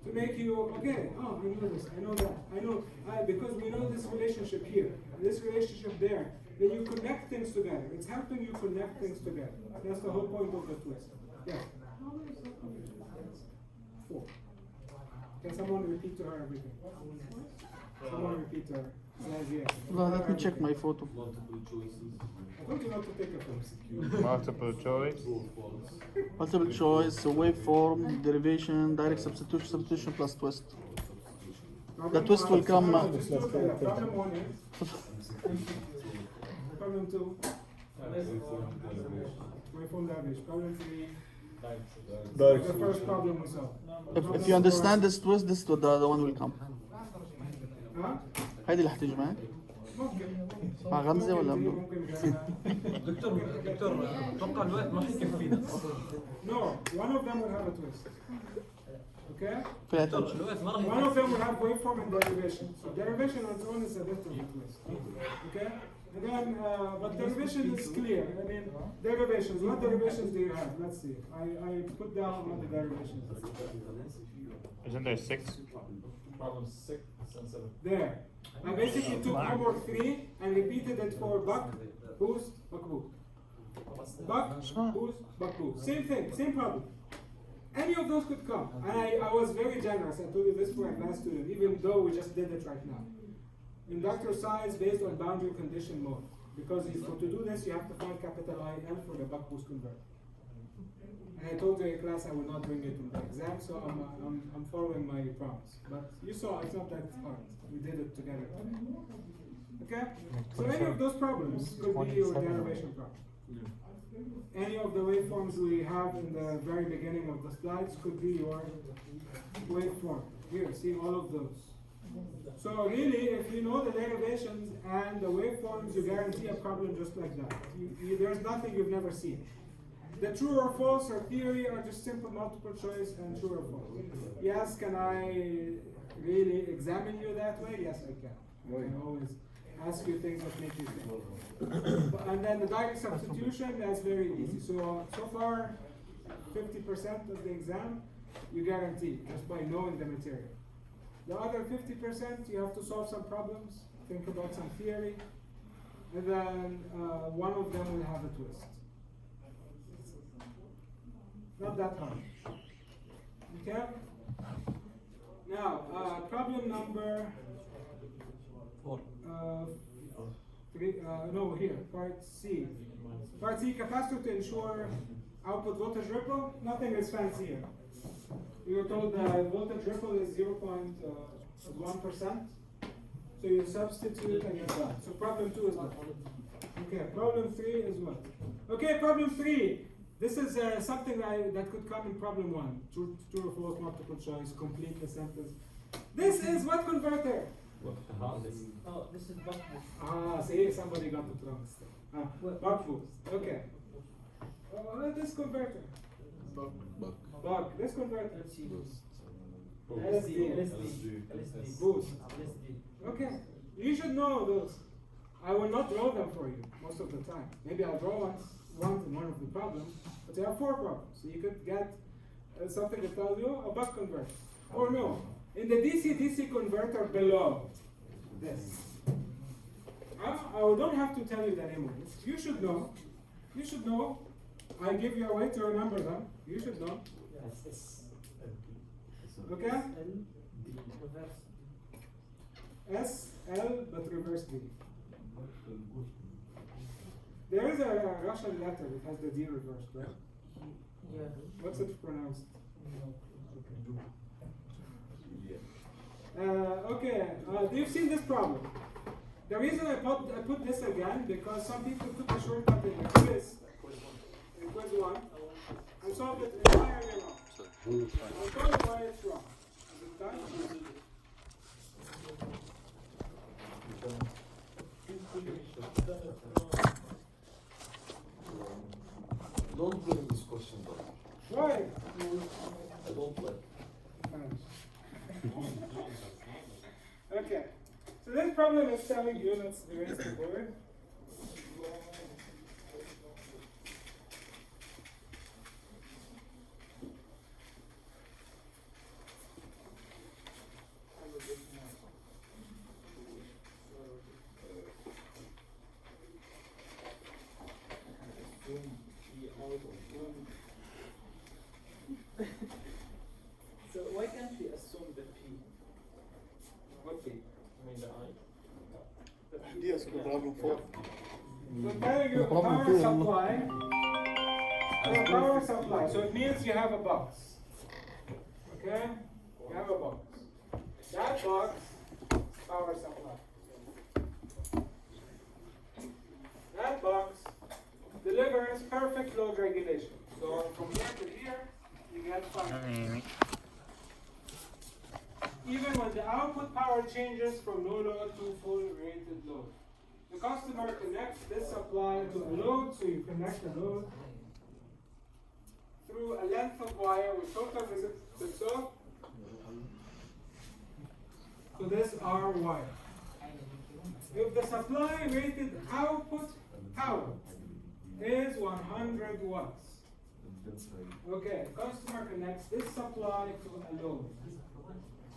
Speaker 1: To make you, okay, oh, I know this, I know that, I know, because we know this relationship here, this relationship there. Then you connect things together. It's helping you connect things together. That's the whole point of the twist. Yeah. 4. Can someone repeat to her everything? Someone repeat to her. Yeah.
Speaker 10: Well, let me check my photo.
Speaker 8: Multiple choices.
Speaker 1: I told you not to take a photo.
Speaker 3: Multiple choice.
Speaker 10: Multiple choice, waveform, derivation, direct substitution plus twist. The twist will come.
Speaker 1: Problem 1 is. Problem 2. Waveform derivation. Problem 3. The first problem we solved.
Speaker 10: If you understand this twist, this the one will come.
Speaker 1: Huh?
Speaker 10: هيدي اللي حتيجي معك؟
Speaker 1: ممكن.
Speaker 10: مع غمزة ولا بدون؟
Speaker 2: دكتور اتوقع الوقت ما حيكفينا.
Speaker 1: No, one of them will have a twist. Okay?
Speaker 2: دكتور الوقت ما راح
Speaker 1: One of them will have waveform and derivation. So derivation on its own is a different twist. Okay? And then, but derivation is clear. I mean, derivations. What derivations do you have? Let's see. I put down what the derivations are.
Speaker 3: Isn't there 6?
Speaker 9: Problem 6 and 7.
Speaker 1: There. I basically took homework 3 and repeated it for buck, boost, buck, boost. Buck, boost, buck, boost. Same thing, same problem. Any of those could come. And I was very generous. I told you this for advanced student, even though we just did it right now. Inductor size based on boundary condition mode. Because to do this, you have to find capital IL for the buck boost converter. And I told you in class I would not bring it in the exam, so I'm following my promise. But you saw it's not that hard. We did it together. Okay? So any of those problems could be your derivation problem. Any of the waveforms we have in the very beginning of the slides could be your waveform. Here, see all of those. So really, if you know the derivations and the waveforms, you guarantee a problem just like that. There's nothing you've never seen. The true or false or theory are just simple multiple choice and true or false. Yes, can I really examine you that way? Yes, I can. I can always ask you things that make you think. And then the direct substitution, that's very easy. So far, 50% of the exam, you guarantee just by knowing the material. The other 50%, you have to solve some problems, think about some theory, and then one of them will have a twist. Not that hard. Okay? Now, problem number
Speaker 7: 4.
Speaker 1: Here, part C. Part C, capacitor to ensure output voltage ripple. Nothing is fancy here. We were told the voltage ripple is 0.1%. So you substitute and you're done. So problem 2 is what? Okay, problem 3 is what? Okay, problem 3. This is something that could come in problem 1. True or false, multiple choice, complete the sentence. This is what converter?
Speaker 9: Oh, this is buck boost.
Speaker 1: See, somebody got it wrong. Buck boost. Okay. This converter. Buck. This converter. LSD. Boost. Okay. You should know those. I will not draw them for you most of the time. Maybe I'll draw one in one of the problems, but there are 4 problems. So you could get something that tells you a buck converter. Or no. In the DC-DC converter below this. I don't have to tell you the name of it. You should know. You should know. I give you a way to remember them. You should know.
Speaker 9: Yes.
Speaker 1: Okay? SL but reverse D. There is a Russian letter that has the D reversed, right?
Speaker 9: Yeah.
Speaker 1: What's it pronounced? You've seen this problem. The reason I put this again, because some people took a shortcut in the quiz, in quiz 1, and solved it entirely wrong. I'll tell you why it's wrong. Is it done?
Speaker 8: Don't blame this question though.
Speaker 1: Why?
Speaker 8: I don't like.
Speaker 1: Okay. So this problem is telling you, let's erase the board.
Speaker 9: So why can't we assume the P?
Speaker 1: What P?
Speaker 9: I mean the I.
Speaker 10: Yes, problem 4.
Speaker 1: So telling you power supply. Power supply. So it means you have a box. Okay? You have a box. That box, power supply. That box delivers perfect load regulation. So from here to here, you get 5. Even when the output power changes from no load to full rated load. The customer connects this supply to a load, so you connect the load through a length of wire with total resistance of. So this R wire. If the supply rated output power is 100 watts, okay, customer connects this supply to a load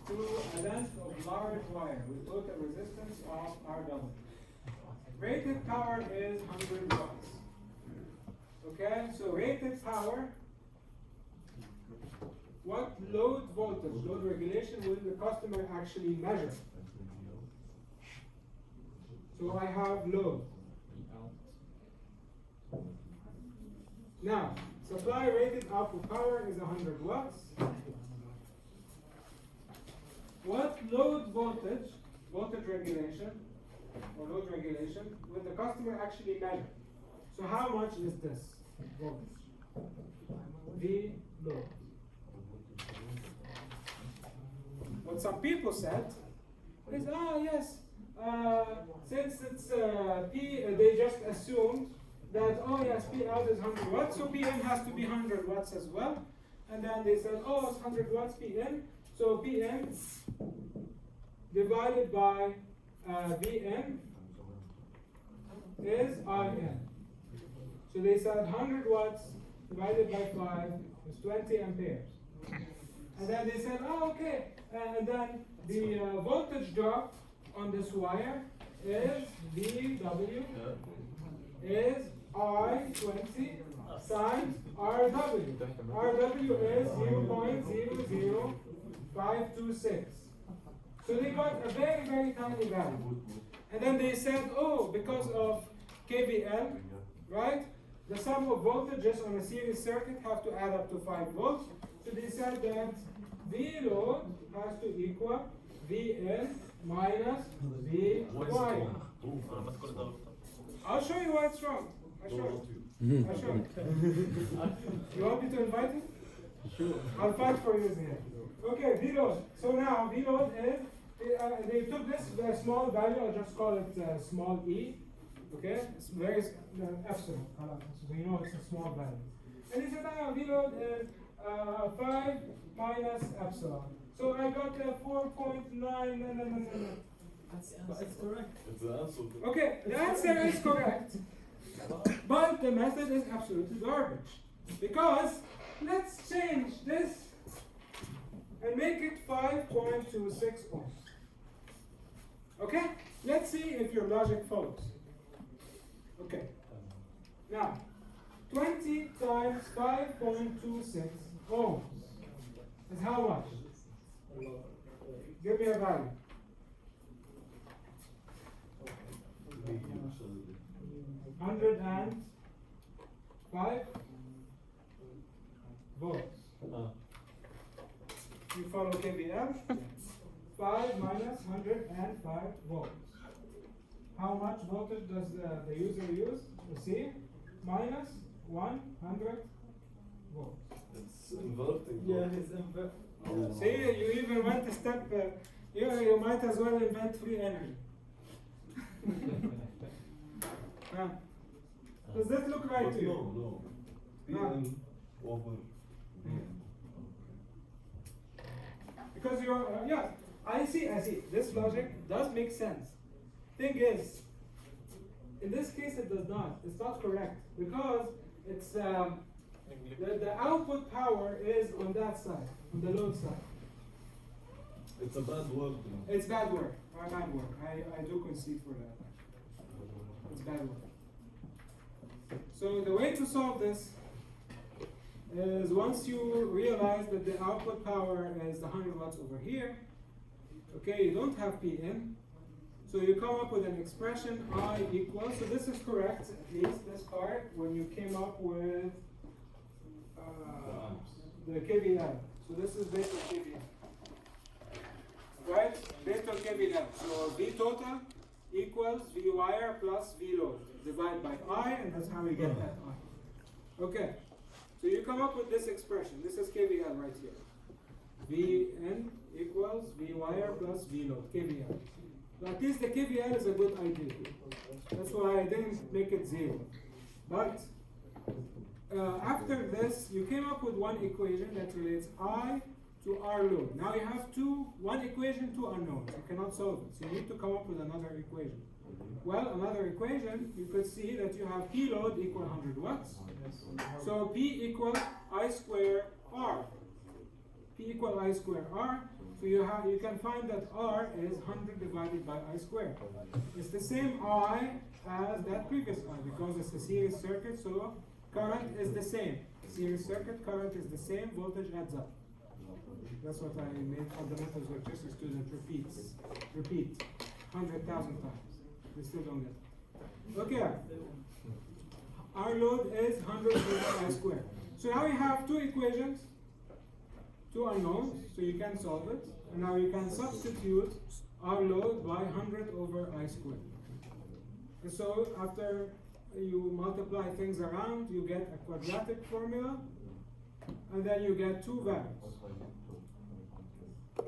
Speaker 1: through a length of large wire with total resistance of RW. Rated power is 100 watts. Okay, so rated power, what load voltage, load regulation will the customer actually measure? So I have load. Now, supply rated output power is 100 watts. What load voltage, voltage regulation, or load regulation, will the customer actually measure? So how much is this voltage? V load. What some people said is, yes, since it's P, they just assumed that, yes, P out is 100 watts, so P in has to be 100 watts as well. And then they said, it's 100 watts P in, so P in divided by V in, is IN. So they said 100 watts divided by 5 is 20 amperes. And then they said, oh, okay. And then the voltage drop on this wire is VW is I20 times RW. RW is 0.00526. So they got a very, very tiny value. And then they said, oh, because of KVL, right? The sum of voltages on a series circuit have to add up to 5 volts. So they said that V load has to equal VN minus VY. I'll show you why it's wrong. I'll show you. I'll show you. You want me to invite you? Sure. I'll fight for you here. Okay, V load. So now V load is, they took this small value, I'll just call it small e. Okay, it's very epsilon. So you know it's a small value. And he said, V load is 5 minus epsilon. So I got 4.9. No.
Speaker 9: That's correct.
Speaker 8: It's the answer.
Speaker 1: Okay, the answer is correct. But the method is absolutely garbage. Because let's change this and make it 5.26 ohms. Okay? Let's see if your logic follows. Okay. Now, 20 times 5.26 ohms is how much? Give me a value. 105 volts. You follow KVL? 5 minus 105 volts. How much voltage does the user use? You see? Minus 100 volts.
Speaker 8: It's inverting.
Speaker 1: Yeah, it's inverting. See, you even went a step, you might as well invent free energy. Does that look right to you?
Speaker 8: No.
Speaker 1: No.
Speaker 8: Over.
Speaker 1: Because you're, yeah, I see. This logic does make sense. Thing is, in this case it does not. It's not correct. Because it's, the output power is on that side, on the load side.
Speaker 8: It's a bad word.
Speaker 1: It's bad work. Bad work. I do concede for that. It's bad work. So the way to solve this is once you realize that the output power is the 100 watts over here, okay, you don't have Pn, so you come up with an expression I equals, so this is correct, at least this part, when you came up with the KVL. So this is based on KVL. Right? Based on KVL. So V total equals V wire plus V load. Divide by I, and that's how we get that I. Okay. So you come up with this expression. This is KVL right here. Vn equals V wire plus V load. KVL. So at least the KVL is a good idea. That's why I didn't make it 0. But after this, you came up with one equation that relates I to R load. Now you have one equation, 2 unknowns. You cannot solve it. So you need to come up with another equation. Well, another equation, you could see that you have P load equal 100 watts. So P equals I square R. P equal I square R. So you can find that R is 100 divided by I squared. It's the same I as that previous I because it's a series circuit, so current is the same. Series circuit, current is the same, voltage adds up. That's what I made fundamentals of electricity student repeat 100,000 times. They still don't get it. Okay. Our load is 100 over I squared. So now we have 2 equations, 2 unknowns, so you can solve it. And now you can substitute our load by 100 over I squared. And so after you multiply things around, you get a quadratic formula, and then you get 2 values.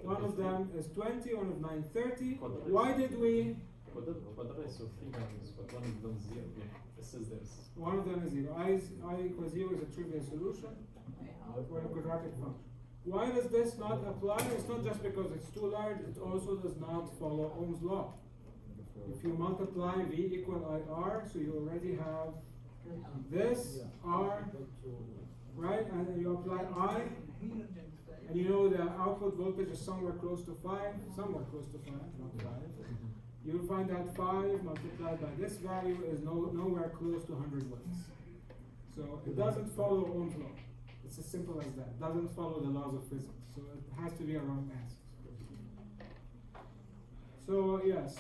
Speaker 1: One of them is 20, one of 930. Why did we?
Speaker 9: But so 3 values, but one of them is 0. Yeah, this is this.
Speaker 1: One of them is 0. I equals 0 is a trivial solution for a quadratic function. Why does this not apply? It's not just because it's too large, it also does not follow Ohm's law. If you multiply V equal IR, so you already have this R, right? And then you apply I, and you know the output voltage is somewhere close to 5, not 5. You'll find that 5 multiplied by this value is nowhere close to 100 watts. So it doesn't follow Ohm's law. It's as simple as that. It doesn't follow the laws of physics. So it has to be a wrong answer. So yes,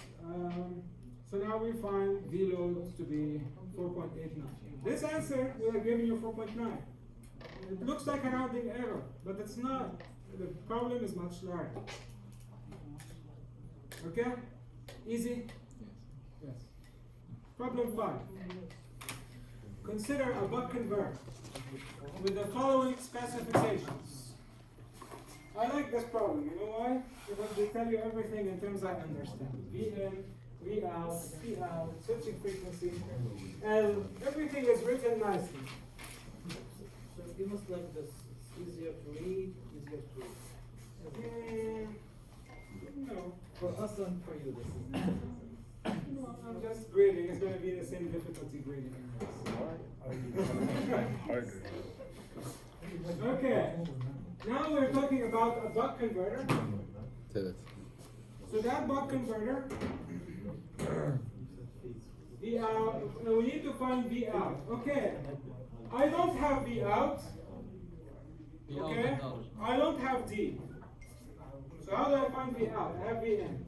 Speaker 1: so now we find V load to be 4.89. This answer we are giving you 4.9. It looks like a rounding error, but it's not. The problem is much larger. Okay? Easy? Yes. Problem 5. Consider a buck converter with the following specifications. I like this problem. You know why? Because they tell you everything in terms I understand. Vn, V out, P out, switching frequency, and everything is written nicely.
Speaker 11: So it must like this. It's easier to read, easier to read.
Speaker 1: No.
Speaker 11: For us and for you, this is
Speaker 1: No, I'm just grading. It's going to be the same difficulty grading. Okay. Now we're talking about a buck converter. So that buck converter, V out. No, we need to find V out. Okay. I don't have V out. Okay. I don't have D. So how do I find V out? I have V in.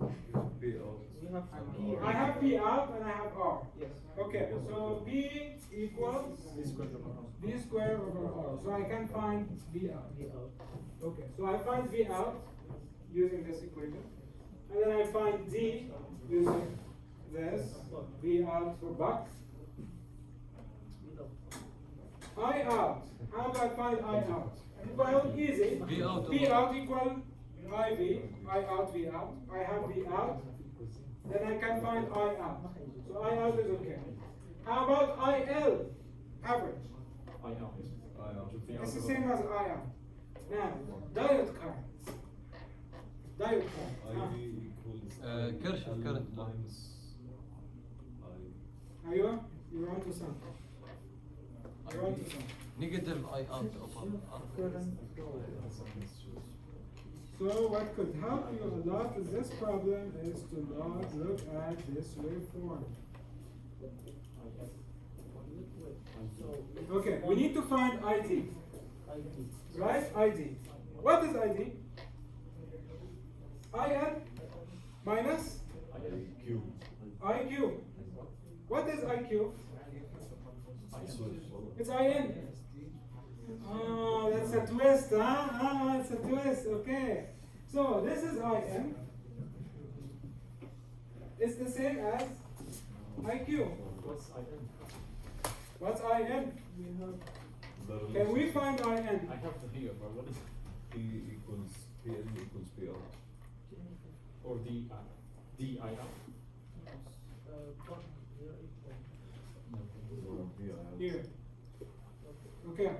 Speaker 1: I have P out and I have R.
Speaker 11: Yes.
Speaker 1: Okay, so P equals V squared over R. So I can find V out. Okay, so I find V out using this equation. And then I find D using this. V out for buck. I out. How do I find I out? Well, easy.
Speaker 7: V out.
Speaker 1: P out equal IV. I out, V out. I have V out. Then I can find I out. So I out is okay. How about IL? Average.
Speaker 9: I know.
Speaker 1: It's the same as I out. Now, diode current. Diode current.
Speaker 8: IV equals
Speaker 7: Kirchhoff current.
Speaker 8: minus I.
Speaker 1: Are you? You're on to something. You're on to something.
Speaker 7: Negative I out of R.
Speaker 1: So what could help you a lot with this problem is to look at this waveform. Okay, we need to find ID. Right? ID. What is ID? IN minus
Speaker 8: IQ.
Speaker 1: IQ. What is IQ? It's IN. Oh, that's a twist, huh? Ah, it's a twist, okay. So this is IN. It's the same as IQ.
Speaker 9: What's I N?
Speaker 1: What's IN? Can we find IN?
Speaker 9: I have to hear, but what is
Speaker 8: P equals PN equals PR.
Speaker 9: or D I out?
Speaker 8: Or VI.
Speaker 1: Here. Okay.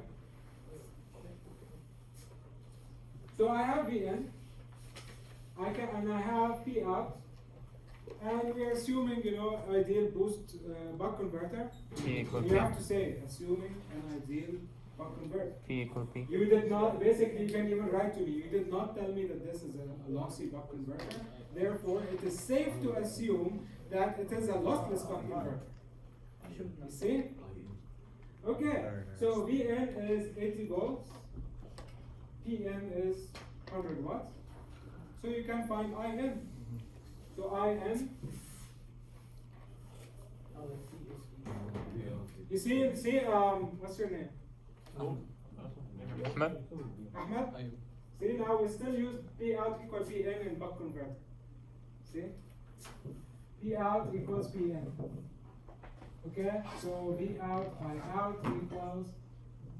Speaker 1: So I have Vn. And I have P out. And we're assuming, ideal boost buck converter.
Speaker 3: P equal
Speaker 1: You
Speaker 3: P.
Speaker 1: have to say, assuming an ideal buck converter.
Speaker 3: P equal P.
Speaker 1: You did not, basically, you can even write to me, you did not tell me that this is a lossy buck converter. Therefore, it is safe to assume that it is a lossless buck converter. You see? Okay, so Vn is 80 volts, Pn is 100 watts. So you can find In. So In, you see, what's your name?
Speaker 3: Ahmed?
Speaker 1: Ahmed? See, now we still use P out equal Pn in buck converter. See? P out equals Pn. Okay, so V out, I out equals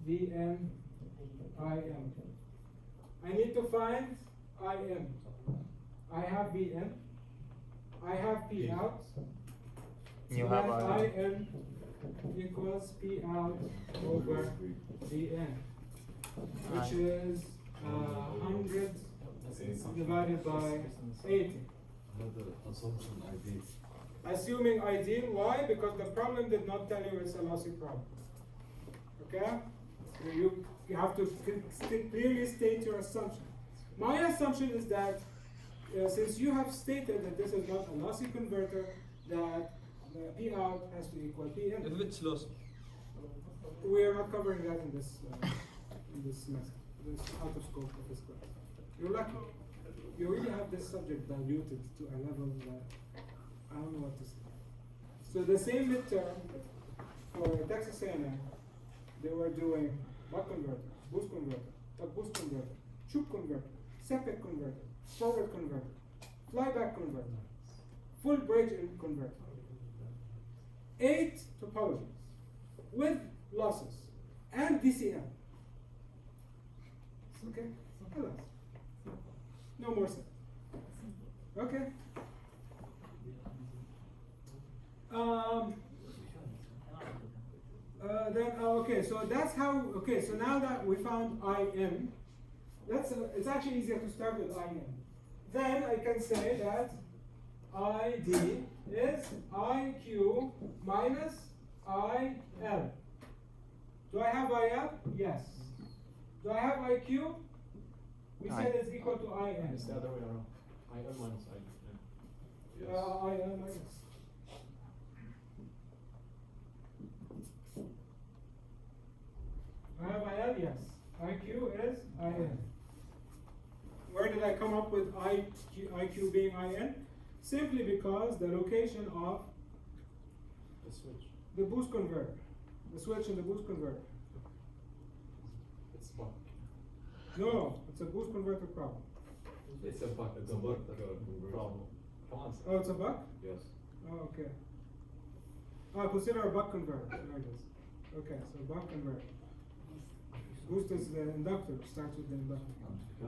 Speaker 1: Vn, In. I need to find In. I have Vn. I have P out.
Speaker 3: You
Speaker 1: so
Speaker 3: have
Speaker 1: that In equals P out over Vn, which is 100 divided by 80.
Speaker 8: Another assumption I did.
Speaker 1: Assuming ideal, why? Because the problem did not tell you it's a lossy problem. Okay? So you have to clearly state your assumption. My assumption is that since you have stated that this is not a lossy converter, that the P out has to equal P in.
Speaker 2: If it's lost,
Speaker 1: We are not covering that in this semester. This is out of scope of this class. You're lucky. You really have this subject diluted to a level that I don't know what to say. So the same midterm for Texas A&M, they were doing buck converter, boost converter, buck boost converter, tube converter, sepec converter, forward converter, flyback converter, full bridge converter. 8 topologies with losses and DCM. Okay? Hello. No more set. Okay? Okay, so that's how, okay, so now that we found IM, it's actually easier to start with IM. Then I can say that ID is IQ minus IL. Do I have IL? Yes. Do I have IQ? We said it's equal to IN.
Speaker 9: It's the other way around. IL minus IQ.
Speaker 1: IL minus. I have IL? Yes. IQ is IN. Where did I come up with IQ being IN? Simply because the location of
Speaker 9: The switch.
Speaker 1: the boost converter, the switch in the boost converter.
Speaker 9: It's buck.
Speaker 1: No, it's a boost converter problem.
Speaker 9: It's a buck.
Speaker 8: It's a buck
Speaker 9: problem. Come on, sir.
Speaker 1: Oh, it's a buck?
Speaker 8: Yes.
Speaker 1: Oh, okay. Consider a buck converter. There it is. Okay, so buck converter. Boost is the inductor, starts with the inductor. So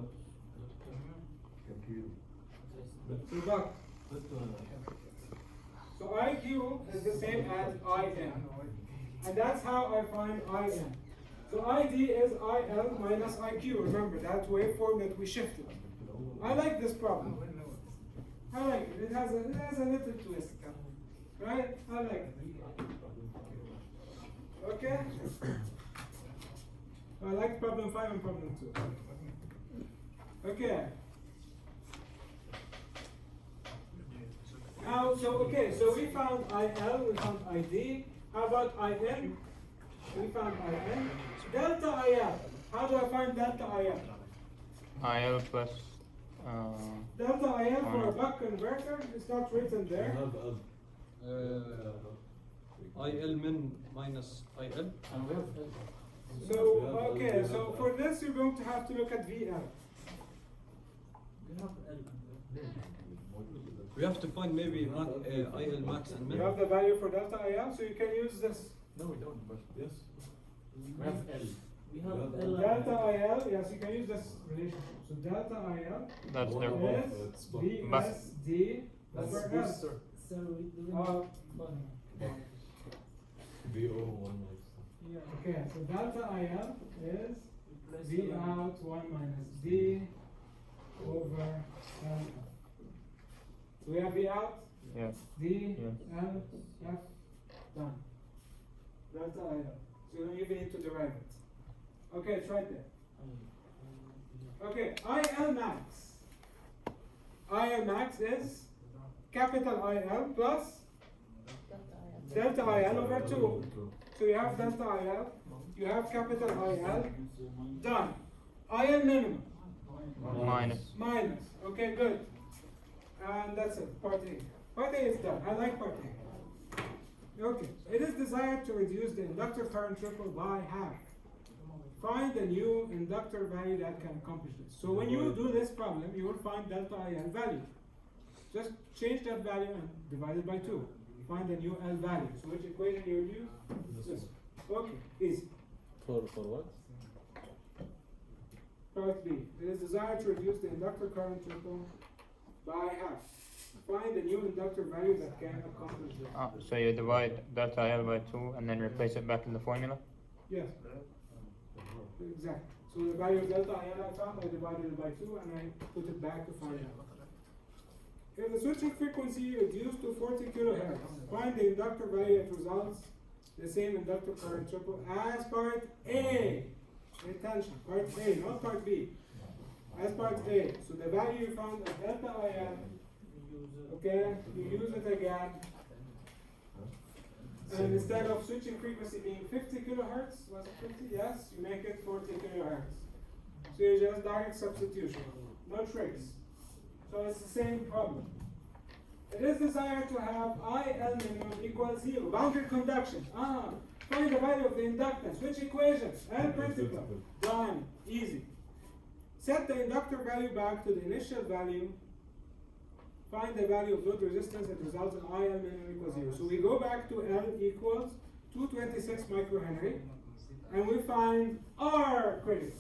Speaker 1: buck. So IQ is the same as IN. And that's how I find IN. So ID is IL minus IQ. Remember that waveform that we shifted. I like this problem. I like it. It has a little twist. Right? I like it. Okay? I like problem 5 and problem 2. Okay. Now, so we found IL, we found ID. How about IN? We found IN. Delta IL. How do I find delta IL?
Speaker 3: IL plus.
Speaker 1: Delta IL for a buck converter is not written there.
Speaker 2: IL min minus IL.
Speaker 9: And we have
Speaker 1: So, okay, so for this you're going to have to look at VL.
Speaker 2: We have to find maybe IL max and min.
Speaker 1: You have the value for delta IL, so you can use this.
Speaker 9: No, we don't. But
Speaker 8: Yes.
Speaker 9: we have L.
Speaker 11: We have
Speaker 1: Delta IL, yes, you can use this relationship. So delta IL
Speaker 3: That's the
Speaker 1: is VSD
Speaker 9: That's
Speaker 1: over L.
Speaker 9: booster.
Speaker 11: So we do
Speaker 8: VO1
Speaker 1: Okay, so delta IL is V out 1 minus D over L. So we have V out,
Speaker 3: Yes.
Speaker 1: D,
Speaker 3: Yes.
Speaker 1: L, F, done. Delta IL. So you don't even need to derive it. Okay, it's right there. Okay, IL max. IL max is capital IL plus delta IL over 2. So you have delta IL, you have capital IL, done. IL minimum.
Speaker 3: Minus.
Speaker 1: Minus. Okay, good. And that's it, part A. Part A is done. I like part A. Okay, it is desired to reduce the inductor current triple by half. Find a new inductor value that can accomplish this. So when you do this problem, you will find delta IL value. Just change that value and divide it by 2. Find a new L value. So which equation you will use? This. Okay, easy.
Speaker 5: For what?
Speaker 1: Part B. It is desired to reduce the inductor current triple by half. Find a new inductor value that can accomplish this.
Speaker 3: So you divide delta IL by 2 and then replace it back in the formula?
Speaker 1: Yes. Exactly. So the value of delta IL I found, I divided it by 2 and I put it back to find out. If the switching frequency reduced to 40 kilohertz, find the inductor value that results the same inductor current triple as part A. Pay attention, part A, not part B. As part A. So the value you found at delta IM, okay, you use it again. And instead of switching frequency being 50 kilohertz, was it 50? Yes, you make it 40 kilohertz. So you just direct substitution, no tricks. So it's the same problem. It is desired to have IL minimum equals 0. Boundary conduction. Find the value of the inductance. Which equation? L principle. Done. Easy. Set the inductor value back to the initial value. Find the value of load resistance that results in IL minimum equals 0. So we go back to L equals 226 microhenry. And we find R critical.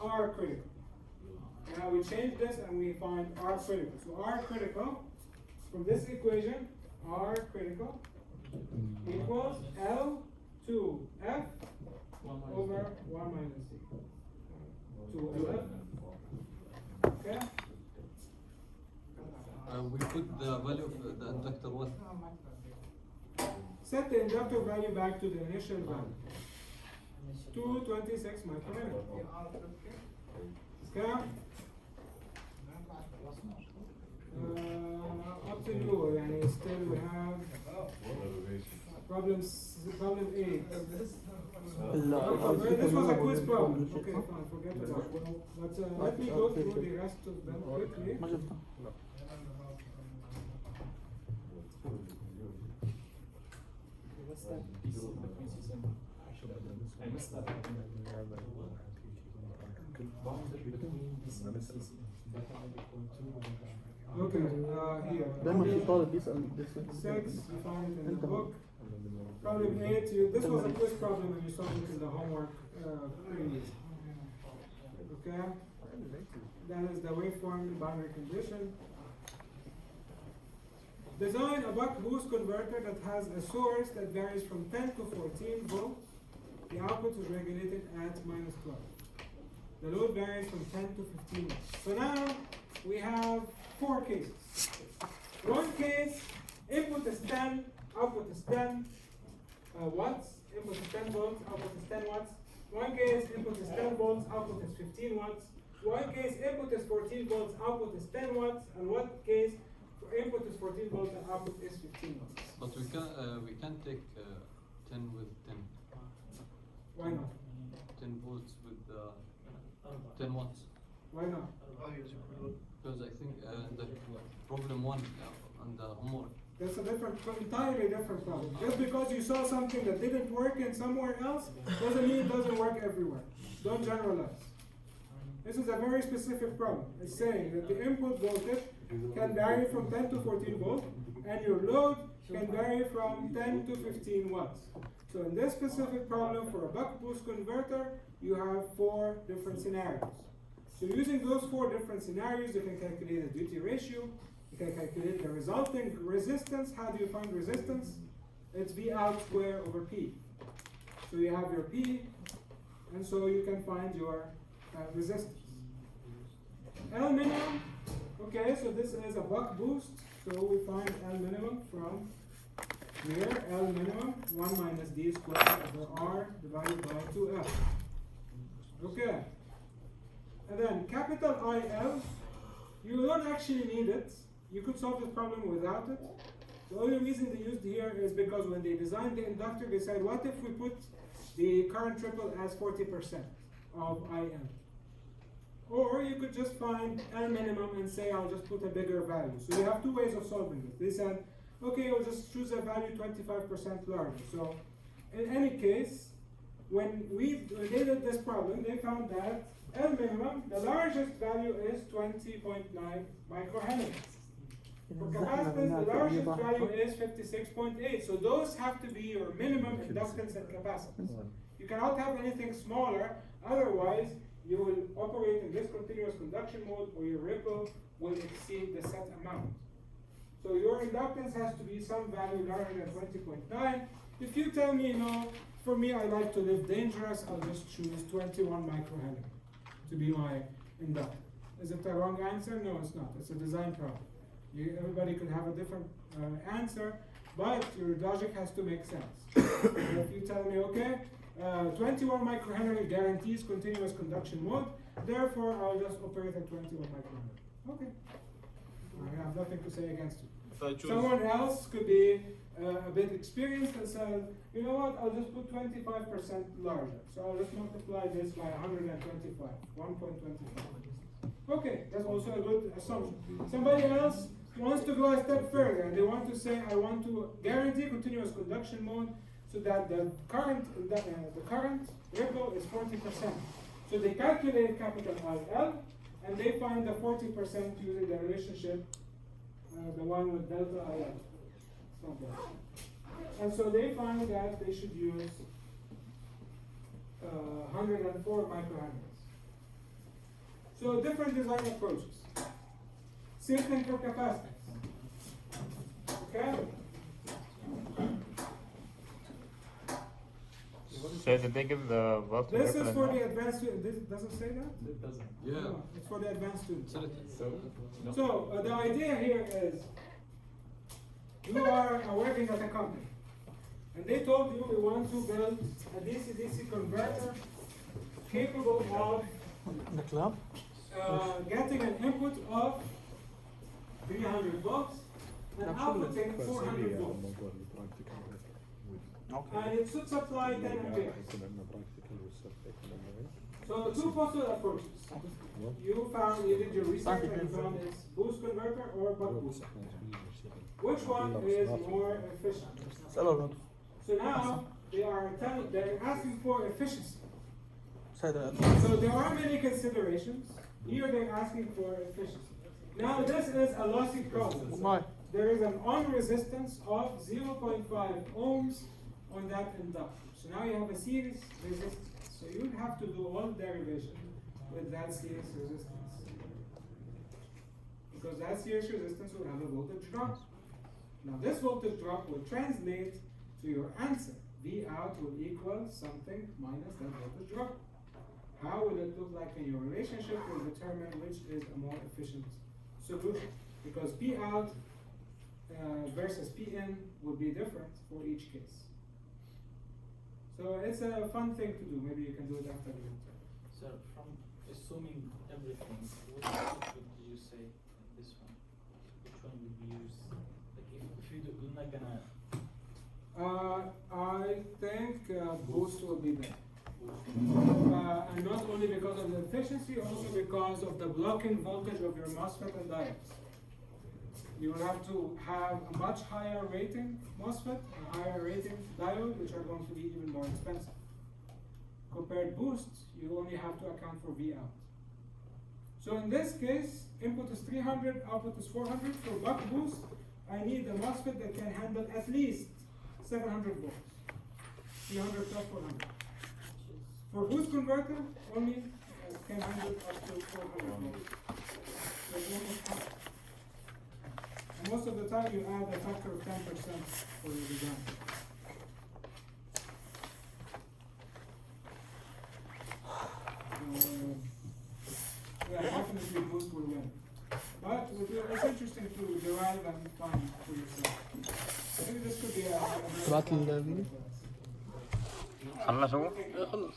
Speaker 1: R critical. Now we change this and we find R critical. So R critical, from this equation, R critical equals L to F over 1 minus C. To LF. Okay?
Speaker 7: We put the value of the inductor what?
Speaker 1: Set the inductor value back to the initial value. 226 microhenry. Okay? Up to you, يعني still we have problem 8. This was a quiz problem. Okay, fine, forget about it. But let me go through the rest of them quickly.
Speaker 10: ما شفتها.
Speaker 9: I missed that.
Speaker 1: Okay, here.
Speaker 10: دايما في طالب بيسأل
Speaker 1: 6, you find it in the book. Problem 8, this was a quiz problem and you saw it in the homework pretty easy. Okay? That is the waveform boundary condition. Design a buck boost converter that has a source that varies from 10 to 14 volts. The output is regulated at -12. The load varies from 10 to 15 watts. So now we have 4 cases. One case, input is 10, output is 10 watts. Input is 10 volts, output is 10 watts. One case, input is 10 volts, output is 15 watts. One case, input is 14 volts, output is 10 watts. And one case, input is 14 volts and output is 15 watts.
Speaker 7: But we can't take 10 with 10.
Speaker 1: Why not?
Speaker 7: 10 volts with 10 watts.
Speaker 1: Why not?
Speaker 7: Because I think the problem 1 on the homework.
Speaker 1: That's a entirely different problem. Just because you saw something that didn't work in somewhere else, doesn't mean it doesn't work everywhere. Don't generalize. This is a very specific problem. It's saying that the input voltage can vary from 10 to 14 volts, and your load can vary from 10 to 15 watts. So in this specific problem, for a buck boost converter, you have 4 different scenarios. So using those 4 different scenarios, you can calculate the duty ratio, you can calculate the resulting resistance. How do you find resistance? It's V out square over P. So you have your P, and so you can find your resistance. L minimum, okay, so this is a buck boost, so we find L minimum from here, L minimum, 1 minus D squared over R divided by 2F. Okay. And then capital IL, you don't actually need it. You could solve this problem without it. The only reason they used here is because when they designed the inductor, they said, what if we put the current triple as 40% of IM? Or you could just find L minimum and say, I'll just put a bigger value. So you have 2 ways of solving this. They said, okay, we'll just choose a value 25% larger. So in any case, when they did this problem, they found that L minimum, the largest value is 20.9 microhenry. For capacitance, the largest value is 56.8. So those have to be your minimum inductance and capacitance. You cannot have anything smaller, otherwise you will operate in discontinuous conduction mode or your ripple will exceed the set amount. So your inductance has to be some value larger than 20.9. If you tell me, no, for me I like to live dangerous, I'll just choose 21 microhenry to be my inductor. Is it the wrong answer? No, it's not. It's a design problem. Everybody could have a different answer, but your logic has to make sense. If you tell me, okay, 21 microhenry guarantees continuous conduction mode, therefore I'll just operate at 21 microhenry. Okay. I have nothing to say against you.
Speaker 4: If I choose
Speaker 1: Someone else could be a bit experienced and say, you know what, I'll just put 25% larger. So I'll just multiply this by 125, 1.25. Okay, that's also a good assumption. Somebody else wants to go a step further and they want to say, I want to guarantee continuous conduction mode so that the current ripple is 40%. So they calculate capital IL and they find the 40% using the relationship, the one with delta IL. It's not that. And so they find that they should use 104 microhenries. So different design approaches. Same thing for capacitance. Okay?
Speaker 3: So did they give the voltage?
Speaker 1: This is
Speaker 3: ripple
Speaker 1: for
Speaker 3: in
Speaker 1: the
Speaker 3: that?
Speaker 1: advanced student. This doesn't say that?
Speaker 9: It doesn't.
Speaker 7: Yeah.
Speaker 1: No, it's for the advanced students.
Speaker 9: So,
Speaker 1: So the idea here is you are working at a company and they told you we want to build a DC-DC converter capable of
Speaker 10: The club?
Speaker 1: getting an input of 300 volts and outputting 400 volts. And it should supply 10 amperes. So two possible approaches. You did your research and you found it's boost converter or buck boost. Which one is more efficient? So now they're asking for efficiency. So there are many considerations. Here they're asking for efficiency. Now this is a lossy process.
Speaker 10: Why?
Speaker 1: There is an on resistance of 0.5 ohms on that inductor. So now you have a series resistance. So you would have to do all derivation with that series resistance. Because that series resistance will have a voltage drop. Now this voltage drop will translate to your answer. V out will equal something minus that voltage drop. How will it look like in your relationship will determine which is a more efficient solution. Because P out versus P in will be different for each case. So it's a fun thing to do. Maybe you can do it after the midterm.
Speaker 11: So from assuming everything, what would you say in this one? Which one would you use? Like if you're not gonna...
Speaker 1: I think boost will be better. And not only because of the efficiency, also because of the blocking voltage of your MOSFET and diodes. You will have to have a much higher rating MOSFET, a higher rating diode, which are going to be even more expensive. Compared boost, you only have to account for V out. So in this case, input is 300, output is 400. For buck boost, I need a MOSFET that can handle at least 700 volts. 300 plus 400. For boost converter, only can handle up to 400 volts. And most of the time you add a factor of 10% for your design. Yeah, definitely boost will win. But it's interesting to derive and find for yourself. Maybe this could be a
Speaker 3: خلصوا؟
Speaker 10: خلص